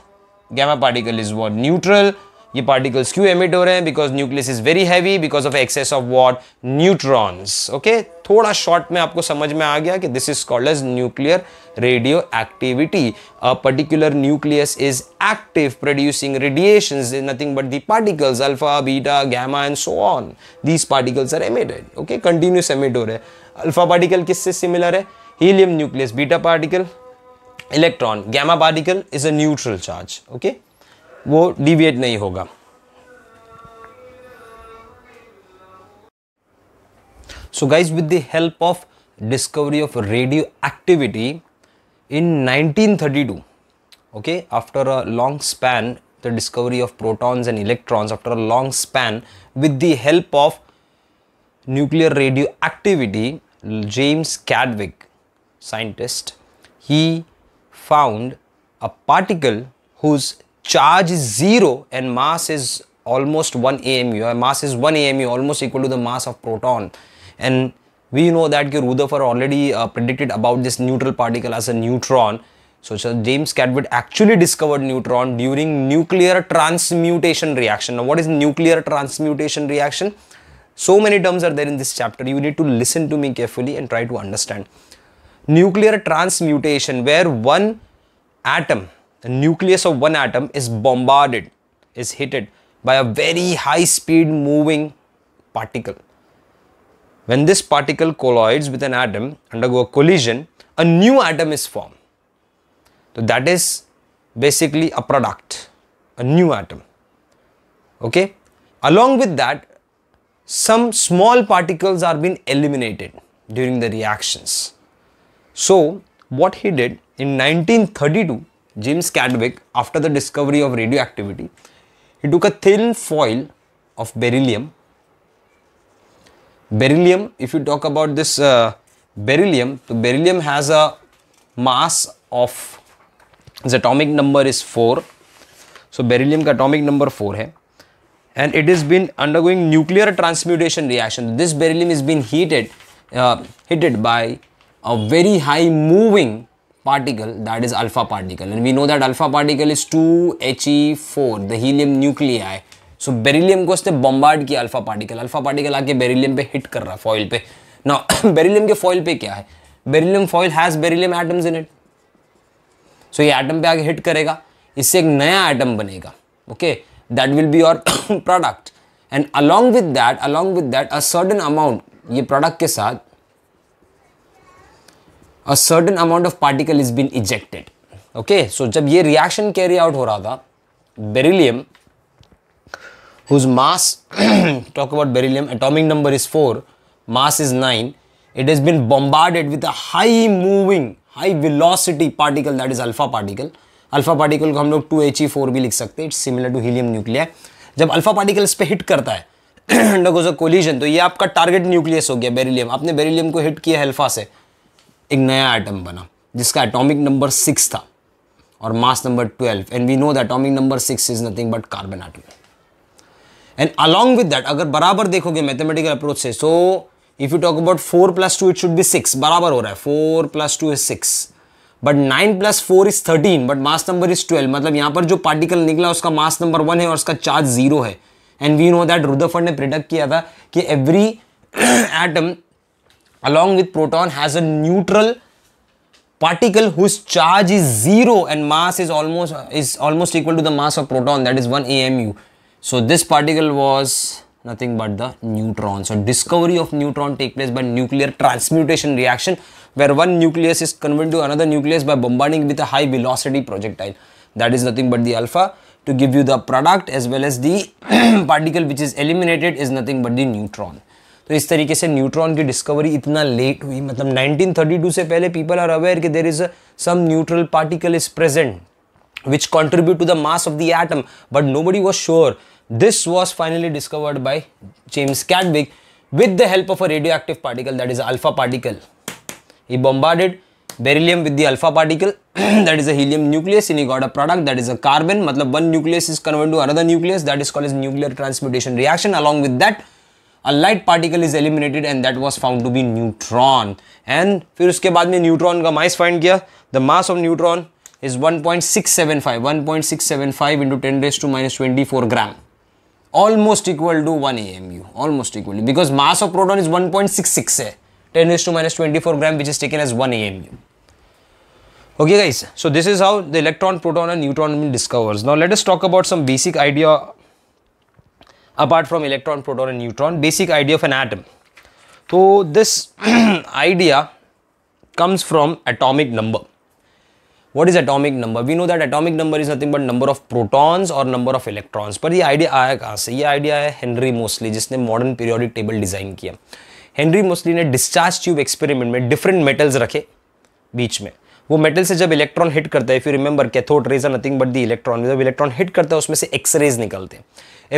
gamma particle is what? Neutral. ये पार्टिकल्स क्यों एमिट हो रहे हैं? Because nucleus is very heavy, because of excess of what? Neutrons. Okay, थोड़ा शॉर्ट में आपको समझ में आ गया कि this is called as nuclear radio activity. A particular nucleus is active producing radiations, nothing but the particles alpha, beta, gamma and so on. These particles are emitted. Okay, continuous emit हो रहे हैं. Alpha particle किससे similar है? Helium nucleus. Beta particle electron. Gamma particle is a neutral charge. Okay, वो deviate नहीं होगा. So guys, with the help of discovery of radioactivity in 1932, okay, after a long span, the discovery of protons and electrons, after a long span, with the help of nuclear radioactivity, James Chadwick, scientist, he found a particle whose charge is 0 and mass is almost 1 AMU. Mass is 1 AMU, almost equal to the mass of proton. And we know that Rutherford already predicted about this neutral particle as a neutron. So James Chadwick actually discovered neutron during nuclear transmutation reaction. Now what is nuclear transmutation reaction? So many terms are there in this chapter. You need to listen to me carefully and try to understand. Nuclear transmutation, where one atom, the nucleus of one atom is bombarded, is hit by a very high speed moving particle. When this particle collides with an atom, undergo a collision, a new atom is formed. So that is basically a product, a new atom. Okay. Along with that, some small particles are being eliminated during the reactions. So what he did in 1932, James Chadwick, after the discovery of radioactivity, he took a thin foil of beryllium. Beryllium, if you talk about this beryllium, so beryllium has a mass of, its atomic number is 4. So beryllium का atomic number 4 है and it has been undergoing nuclear transmutation reaction. This beryllium is being heated by a very high moving particle, that is alpha particle, and we know that alpha particle is 2He4, the helium nuclei. So beryllium को उसने bombard किया alpha particle आके beryllium पे hit कर रहा foil पे. Now beryllium के foil पे क्या है? Beryllium foil has beryllium atoms in it. So ये atom पे आके hit करेगा, इससे एक नया atom बनेगा. Okay, that will be your product, and along with that a certain amount, ये product के साथ a certain amount of particle is been ejected. Okay, so जब ये reaction carry out हो रहा था, beryllium whose mass talk about beryllium, atomic number is 4, mass is 9, it has been bombarded with a high moving, high velocity particle, that is alpha particle. Alpha particle को हम लोग 2He4 भी लिख सकते हैं, it's similar to helium nuclear. जब alpha particle इस पे हिट करता है अंडरगोज अ कोलिजन, तो ये आपका टारगेट न्यूक्लियस हो गया बेरिलियम. आपने बेरिलियम को हिट किया अल्फा से, एक नया एटम बना जिसका एटॉमिक नंबर 6 था और mass number 12, and we know that atomic number 6 is nothing but carbon atom. And along with that अगर बराबर देखोगे मैथमेटिकल अप्रोच से, so if you talk about 4 + 2 it should be 6, बराबर हो रहा है, 4 + 2 is 6, but 9 + 4 is 13, but mass number is 12. मतलब यहाँ पर जो पार्टिकल निकला उसका मास नंबर 1 है और उसका चार्ज 0 है. And we know that Rutherford ने प्रिडिक्ट किया था कि every atom along with proton has a neutral particle whose charge is 0 and mass is almost equal to the mass of proton, that is 1 AMU. So this particle was nothing but the neutron. So discovery of neutron take place by nuclear transmutation reaction, where one nucleus is converted to another nucleus by bombarding with a high velocity projectile, that is nothing but the alpha, to give you the product, as well as the particle which is eliminated is nothing but the neutron. तो इस तरीके से neutron की discovery इतना late हुई, मतलब 1932 से पहले पीपल आर अवेयर कि there is some neutral particle is present which contribute to the mass of the atom, but nobody was sure. This was finally discovered by James Chadwick with the help of a radioactive particle, that is alpha particle. He bombarded beryllium with the alpha particle that is a helium nucleus, and he got a product that is a carbon. मतलब one nucleus is converted to another nucleus, that is called as nuclear transmutation reaction. Along with that a light particle is eliminated and that was found to be neutron. And फिर उसके बाद में neutron का mass find किया. The mass of neutron is 1.675 into 10 raised to minus 24 gram, almost equal to 1 AMU, almost equally, because mass of proton is 1.66 है, 10 raised to minus 24 gram, which is taken as 1 AMU. Okay guys, so this is how the electron, proton and neutron have been discovered. Now let us talk about some basic idea apart from electron, proton and neutron, basic idea of an atom. So this idea comes from atomic number. What is atomic number? We know that atomic number is nothing but number of protons or number of electrons. पर ये idea आया कहाँ से? ये idea है Henry mostly, जिसने modern periodic table design किया. Henry mostly ने डिस्चार्ज ट्यूब एक्सपेरिमेंट में डिफरेंट मेटल्स रखे बीच में. वो मेटल से जब इलेक्ट्रॉन हिट करता है, if you remember, cathode rays are nothing but the electron. जब इलेक्ट्रॉन हिट करता है उसमें से एक्सरेज निकलते हैं.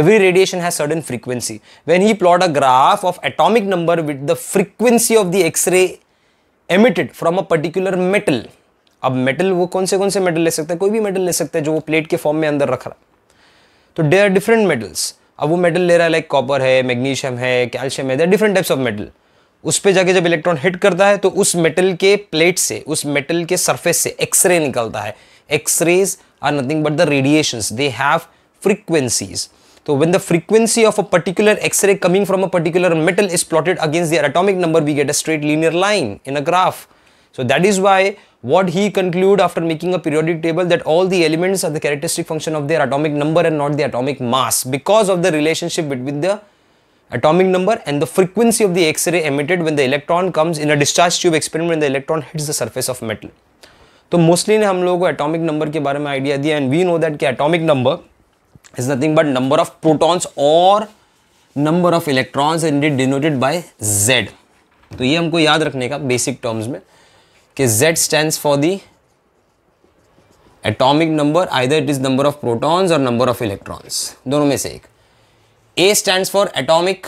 Every radiation has certain frequency. When he plot a graph of atomic number with the frequency of the X-ray emitted from a particular metal. अब metal वो कौन से मेटल ले सकता है? कोई भी मेटल ले सकता है जो वो प्लेट के फॉर्म में अंदर रख रहा है. तो देयर आर डिफरेंट मेटल्स. अब वो मेटल ले रहा है, लाइक कॉपर है, मैग्नीशियम है, कैल्शियम है, there different types of metal. उस पे जाके जब इलेक्ट्रॉन हिट करता है तो उस मेटल के प्लेट से, उस मेटल के सरफेस से एक्सरे निकलता है. X-rays are nothing but the radiations, they have frequencies. So when the frequency of a particular X-ray coming from a particular metal is plotted against their atomic number, we get a straight linear line in a graph. So that is why what he conclude after making a periodic table, that all the elements are the characteristic function of their atomic number and not the atomic mass, because of the relationship between the atomic number and the frequency of the X-ray emitted when the electron comes in a discharge tube experiment, when the electron hits the surface of metal. तो mostly ने हम लोगों को atomic number के बारे में idea दिया, and we know that कि atomic number is nothing but number of protons or number of electrons, and it denoted by Z. तो ये हमको याद रखने का बेसिक टर्म्स में कि Z stands for the atomic number, either it is number of protons or number of electrons, दोनों में से एक. A stands for atomic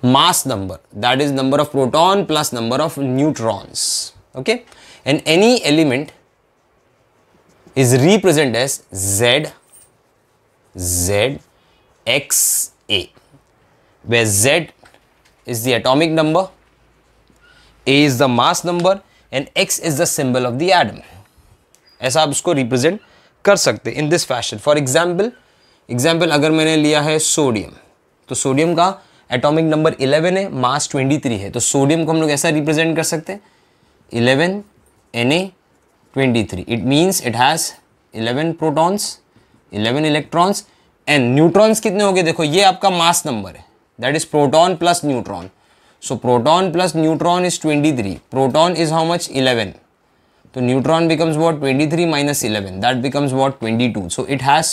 mass number, that is number of proton plus number of neutrons. Okay, and any element is represented as Z, Z, X, A, where Z is the atomic number, A is the mass number and X is the symbol of the atom. ऐसा आप उसको represent कर सकते in this fashion. For example, अगर मैंने लिया है sodium, तो सोडियम का एटॉमिक नंबर 11 है, मास 23 है, तो सोडियम को हम लोग ऐसा रिप्रेजेंट कर सकते हैं 11 Na23. It means it has 11 protons, 11 electrons and neutrons कितने हो गए? देखो ये आपका मास नंबर है, that is proton plus neutron. So proton plus neutron is 23. Proton is how much? 11. तो neutron becomes what? 23 minus 11, that becomes what? 22. So it has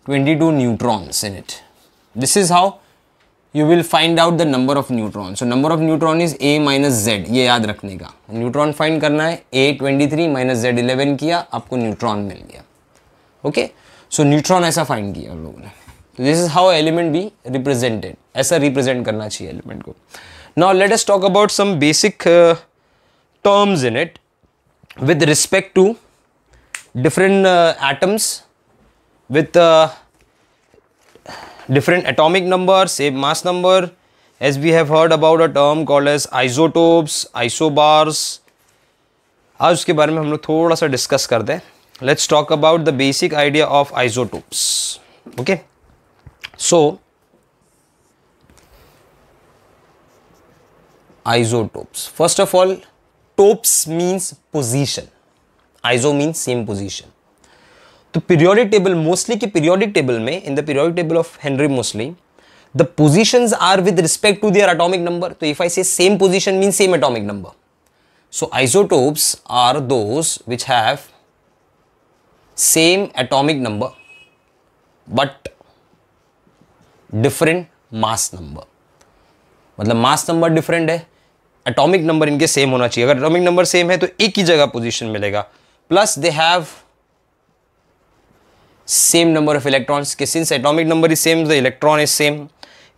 22 neutrons in it. This is how you will find out the number of neutrons. So number of neutron is A minus Z. ये याद रखने का. Neutron find करना है, A 23 minus Z 11 किया, आपको neutron मिल गया. ओके, सो न्यूट्रॉन ऐसा फाइंड किया हम लोगों ने. तो this is how element be represented. ऐसा रिप्रेजेंट करना चाहिए एलिमेंट को. Now let us talk about some basic terms in it with respect to different atoms with different atomic number, same mass number. As we have heard about a term called as isotopes, isobars. आज उसके बारे में हम लोग थोड़ा सा discuss करते हैं. Let's talk about the basic idea of isotopes. Okay, so isotopes. First of all, topes means position, iso means same position. तो periodic table mostly कि periodic table में, in the periodic table of Henry Moseley, the positions are with respect to their atomic number. तो if I say same position means same atomic number. So isotopes are those which have same atomic number but different mass number. मतलब mass number different है, atomic number इनके same होना चाहिए. अगर atomic number same है तो एक ही जगह पोजीशन मिलेगा. Plus they have same number of electrons के, since atomic number is same the electron is same,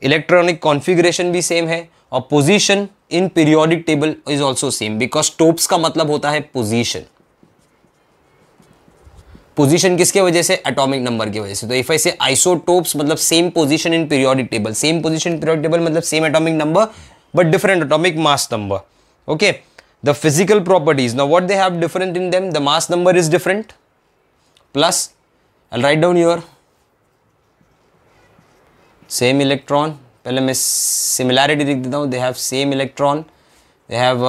electronic configuration भी सेम है और position in periodic table is also same, because topes का मतलब होता है पोजीशन. पोजीशन किसके वजह से? एटॉमिक नंबर की वजह से. तो इफ आई से आइसोटोप्स मतलब same position in periodic table, same position in periodic table मतलब same atomic number but different atomic mass number. Okay, the physical properties, now what they have different in them? The mass number is different, plus I'll write down here same electron. पहले मैं similarity लिख देता हूँ. They have same electron, they have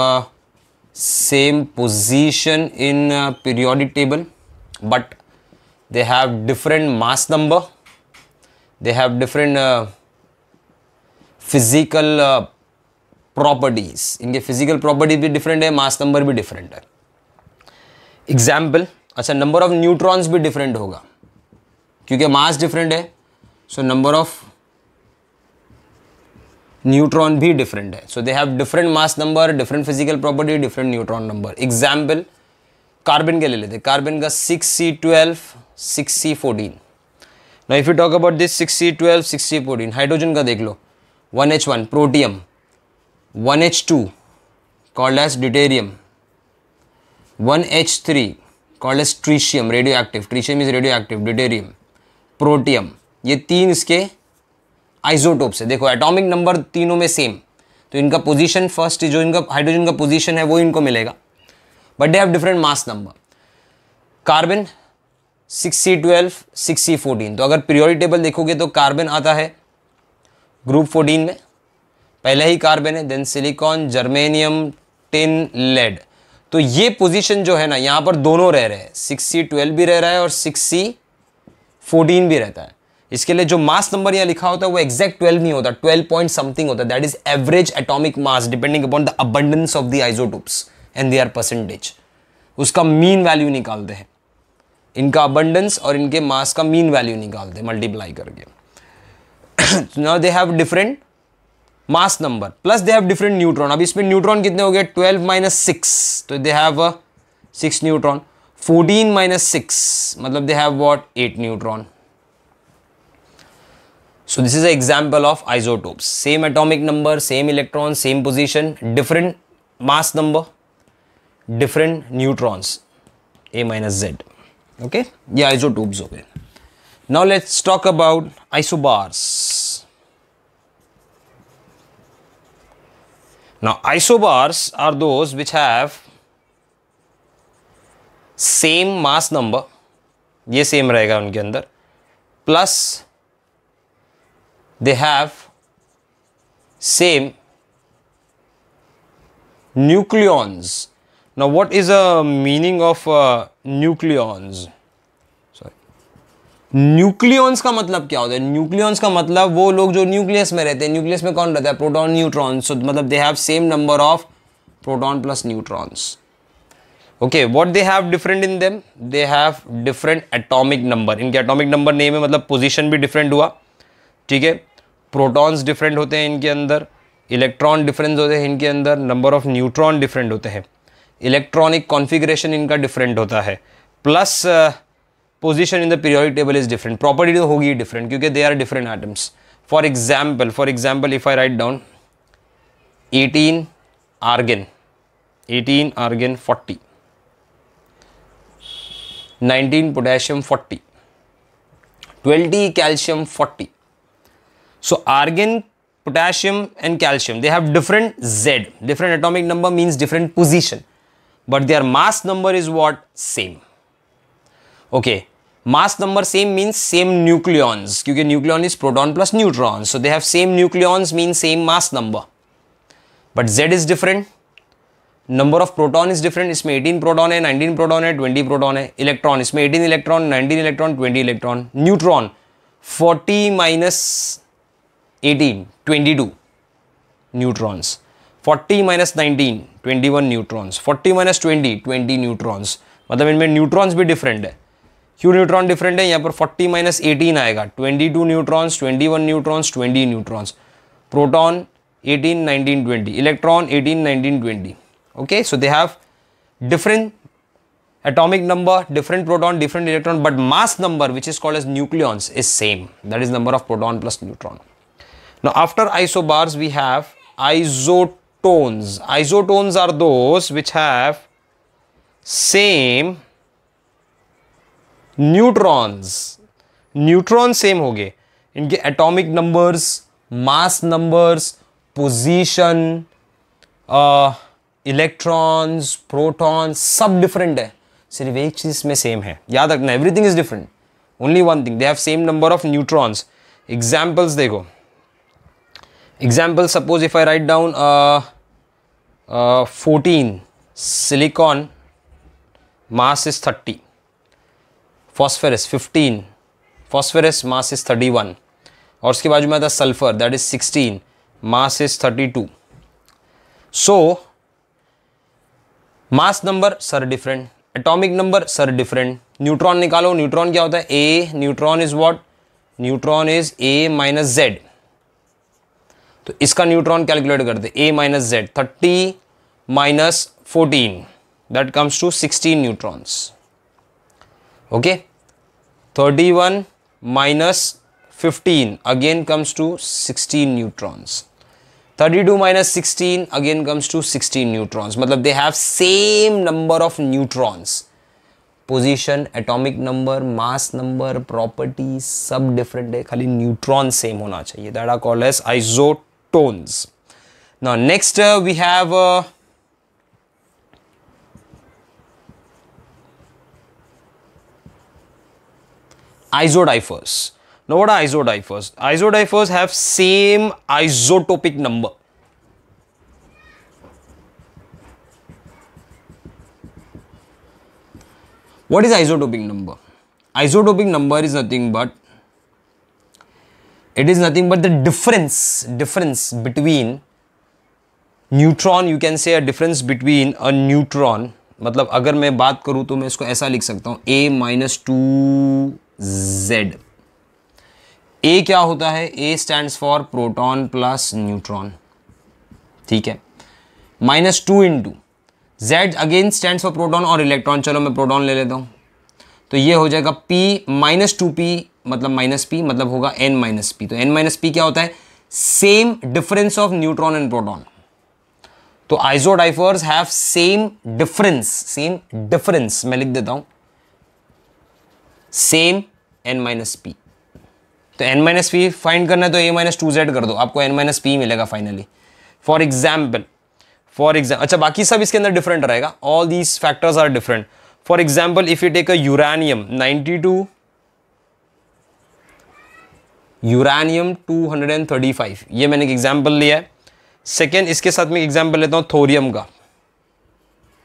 same position in periodic table, but they have different mass number, they have different physical properties. इनके physical property भी different है, mass number भी different है. एग्जाम्पल, अच्छा नंबर ऑफ न्यूट्रॉन्स भी different होगा क्योंकि mass different है. सो नंबर ऑफ न्यूट्रॉन भी डिफरेंट है. So they have different mass number, different physical property, different neutron number. Example carbon के ले लेते. कार्बन का 6C12 6C14. Now if you talk about this 6C12 6C14. Hydrogen का देख लो, 1H1 protium, 1H2 called as deuterium, 1H3 called as tritium, radioactive. Tritium is radioactive, deuterium, protium. ये तीन इसके आइसोटोप्स है. देखो एटॉमिक नंबर तीनों में सेम, तो इनका पोजीशन फर्स्ट जो इनका हाइड्रोजन का पोजीशन है वो इनको मिलेगा, but they have different mass number. Carbon 6C12 6C14. तो अगर पीरियोडिक टेबल देखोगे तो कार्बन आता है ग्रुप 14 में, पहले ही कार्बन है, then silicon, germanium, tin, lead. तो ये पोजीशन जो है ना, यहाँ पर दोनों रह रहे हैं, 6C12 भी रह रहा है और 6C14 भी रहता है. इसके लिए जो मास नंबर यहाँ लिखा होता है वो एग्जैक्ट 12 नहीं होता, 12 पॉइंट समथिंग होता है. That is average atomic mass depending upon the abundance of the isotopes and their percentage. उसका मीन वैल्यू निकालते हैं, इनका अबंडेंस और इनके मास का मीन वैल्यू निकालते हैं मल्टीप्लाई करके. Now they have different mass number plus they have different neutron. अब इसमें न्यूट्रॉन कितने हो गए? 12 माइनस 6, तो दे हैव 6 न्यूट्रॉन. 14 माइनस 6 मतलब they have what? 8 neutron. So this is a example of isotopes. Same atomic number, same electron, same position, different mass number, different neutrons, A minus Z. Okay, ये isotopes हो गए. Now let's talk about isobars. Now isobars are those which have same mass number, ये सेम रहेगा उनके अंदर, plus they have same nucleons. Now what is a meaning of nucleons? Sorry, nucleons का मतलब क्या होता है? nucleons का मतलब वो लोग जो न्यूक्लियस में रहते हैं. न्यूक्लियस में कौन रहता है? Proton, neutron. सो मतलब they have same number of proton plus neutrons. Okay, what they have different in them? They have different atomic number. इनके एटॉमिक नंबर नेम है, मतलब पोजीशन भी डिफरेंट हुआ. ठीक है, प्रोटॉन्स डिफरेंट होते हैं इनके अंदर, इलेक्ट्रॉन डिफरेंस होते हैं इनके अंदर, नंबर ऑफ न्यूट्रॉन डिफरेंट होते हैं, इलेक्ट्रॉनिक कॉन्फ़िगरेशन इनका डिफरेंट होता है, plus position in the periodic table is different. Property तो होगी डिफरेंट क्योंकि they are different atoms. For example if I write down 18 argon 40, 19 potassium 40, 20 calcium 40. So argon, potassium and calcium, they have different Z, different atomic number means different position, but their mass number is what? Same. Okay, mass number same means same nucleons, क्योंकि nucleon is proton plus neutron, so they have same nucleons means same mass number, but Z is different, number of proton is different. इसमें 18 proton है, 19 proton है, 20 proton है. Electron, इसमें 18 electron, 19 electron, 20 electron. Neutron 40 minus 18, 22 neutrons. 40 minus 19, 21 neutrons. 40 minus 20, 20 neutrons. मतलब इनमें neutrons भी different है. क्यों न्यूट्रॉन डिफरेंट है? यहाँ पर 40 minus 18 आएगा, 22 neutrons, 21 neutrons, 20 neutrons. Proton 18, 19, 20. Electron 18, 19, 20. Okay, so they have different atomic number, different proton, different electron, but mass number, which is called as nucleons, is same. That is number of proton plus neutron. Now after isobars we have isotones. Isotones are those which have same neutrons. Neutron same हो गए, इनके atomic numbers, mass numbers, position, electrons, protons सब different है, सिर्फ एक चीज में same है. याद रखना, everything is different, only one thing, they have same number of neutrons. Examples देखो. Example suppose if I write down 14 silicon mass is 30, phosphorus 15, phosphorus mass is 31, और उसके बाजू में आता sulphur that is 16, mass is 32. So mass number sir different, atomic number sir different. Neutron निकालो, neutron क्या होता है? A. Neutron is what? Neutron is A minus Z. तो इसका न्यूट्रॉन कैलकुलेट करते, A minus Z. 30 minus 14 that comes to 16 neutrons. Okay, 31 minus 15 again comes to 16 neutrons. 32 minus 16 again comes to 16 neutrons. मतलब they have same number of neutrons. Position, atomic number, mass number, properties सब different है, खाली neutron same होना चाहिए. That are called as isotones. Now next we have isodiphers. Now what are isodiphers? Isodiphers have same isotopic number. What is isotopic number? Isotopic number is nothing but the difference between neutron. You can say a difference between a neutron. मतलब अगर मैं बात करूं तो मैं इसको ऐसा लिख सकता हूं, a minus 2z. ए क्या होता है? ए stands for proton plus neutron. ठीक है, minus 2 into Z again stands for proton और इलेक्ट्रॉन. चलो मैं प्रोटॉन ले लेता हूं, तो ये हो जाएगा पी माइनस 2p मतलब माइनस पी, मतलब होगा n माइनस पी. तो n माइनस पी क्या होता है? Same difference of neutron and proton. तो आइसोडाइफर्स हैव सेम डिफरेंस. मैं लिख देता हूं, सेम n-p। तो n-p फाइंड करना है तो a-2z कर दो, आपको n-p मिलेगा फाइनली। फॉर एग्जाम्पल अच्छा बाकी सब इसके अंदर डिफरेंट रहेगा, all these factors are different. For example if you take a uranium 92, uranium 235, ये मैंने एक एग्जाम्पल लिया है। सेकेंड इसके साथ में एग्जाम्पल लेता हूँ थोरियम का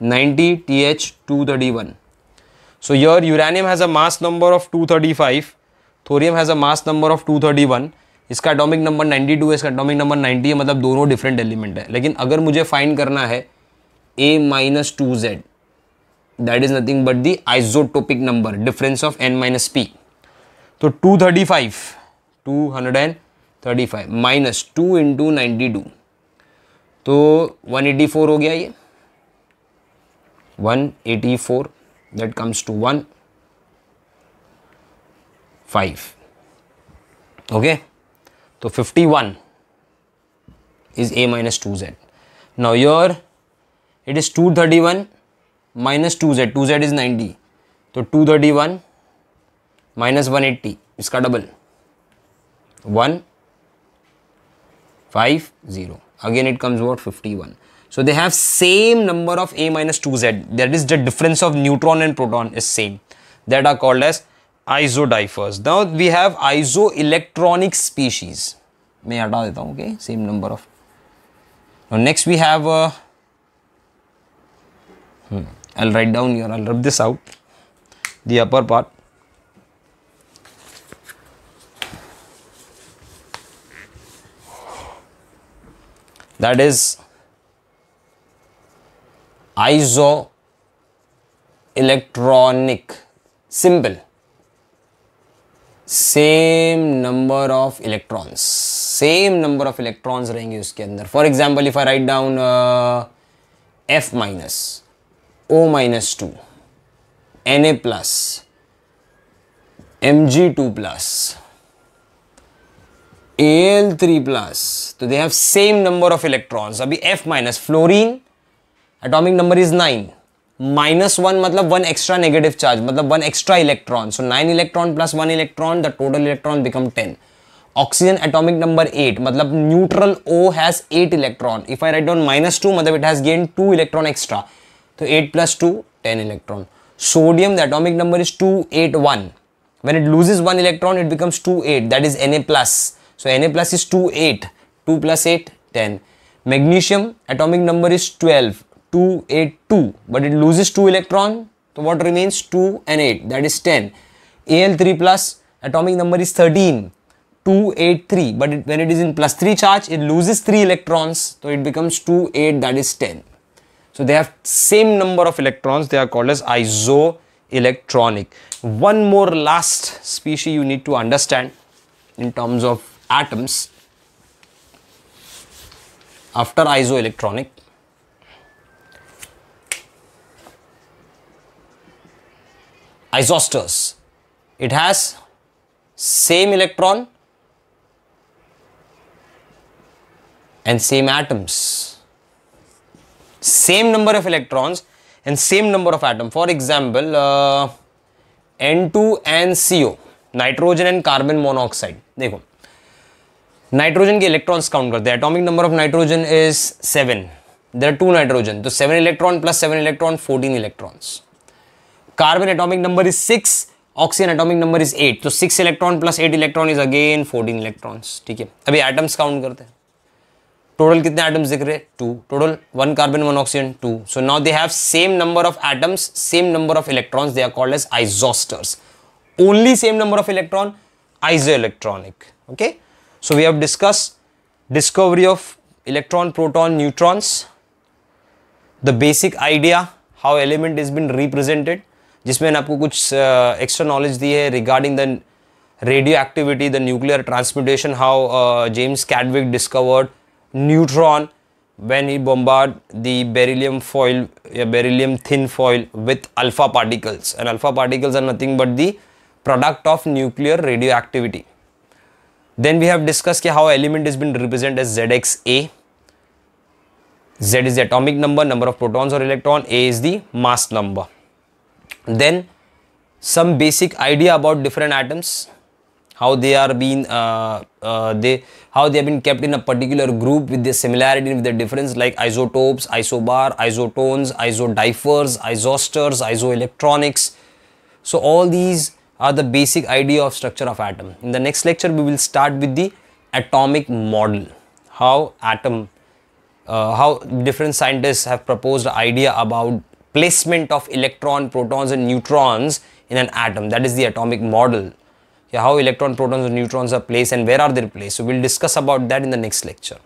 90 Th231। So here uranium has a mass number of 235, thorium has a mass number of 231, इसका एटॉमिक नंबर 92 है, इसका एटॉमिक नंबर 90 है, मतलब दोनों डिफरेंट एलिमेंट है। लेकिन अगर मुझे फाइंड करना है a-2z, that is nothing but the isotopic number, difference of n-p। तो 235 माइनस 2 इंटू 92, तो 184 हो गया ये, 184, that comes to 1 5, okay, so 51 is a-2z. Now here it is 231 minus 2z, 2z is 90, so 231 minus 180, इसका double 150, again it comes what 51. So they have same number of a-2z, that is the difference of neutron and proton is same, that are called as isodifers. Now we have isoelectronic species, मैं हटा देता हूँ, okay, same number of. Now next we have I'll write down here, I'll rub this out, the upper part. That is isoelectronic, simple, same number of electrons रहेंगे उसके अंदर. For example, if I write down F minus, O minus 2, Na plus, Mg2 plus, Al3 plus, तो they have same number of electrons. अभी F minus, fluorine atomic number is 9, minus 1 मतलब 1 extra negative charge, मतलब 1 extra electron, so 9 electron plus 1 electron, the total electron become 10. Oxygen atomic number 8, मतलब neutral O has 8 electron. If I write down minus 2, मतलब it has gained 2 electron extra, so 8 plus 2, 10 electron. Sodium, the atomic number is 281. When it loses 1 electron, it becomes 28, that is Na plus. So Na plus is 28, 2 plus 8, 10. Magnesium, atomic number is 12, 282, but it loses 2 electron, so what remains? 2 and 8, that is 10. Al3 plus, atomic number is 13, 283, but when it is in plus 3 charge, it loses 3 electrons, so it becomes 28, that is 10. So they have same number of electrons, they are called as isoelectronic. One more last species you need to understand in terms of atoms after isoelectronic. Isosters. It has same electron and same atoms, same number of electrons and same number of atoms. For example, N2 and CO, nitrogen and carbon monoxide. देखो, nitrogen के electrons count करते हैं. Atomic number of nitrogen is 7. There are 2 nitrogen, so 7 electron plus 7 electron, 14 electrons. Carbon atomic number is 6, oxygen atomic number is 8. So 6 electron plus 8 electron is again 14 electrons. ठीक है, अभी atoms count करते हैं. Total कितने atoms दिख रहे हैं? 2. Total 1 carbon 1 oxygen 2. So now they have same number of atoms, same number of electrons. They are called as isosters. Only same number of electron, isoelectronic. Okay. So we have discussed discovery of electron, proton, neutrons. The basic idea how element is been represented. जिसमें आपको कुछ extra knowledge दी है regarding the radioactivity, the nuclear transmutation, how James Chadwick discovered neutron when he bombarded the beryllium foil, beryllium thin foil with alpha particles, and alpha particles are nothing but the product of nuclear radioactivity. Then we have discussed how element has been represented as ZXA. Z is the atomic number, number of protons or electron, A is the mass number. Then some basic idea about different atoms, how they are being how they have been kept in a particular group with their similarity and with the difference, like isotopes, isobar, isotones, isodiphers, isosters, isoelectronics. So all these are the basic idea of structure of atom. In the next lecture we will start with the atomic model, how how different scientists have proposed an idea about placement of electron, protons and neutrons in an atom. That is the atomic model. Yeah, how electron, protons and neutrons are placed and where are they placed. So we'll discuss about that in the next lecture.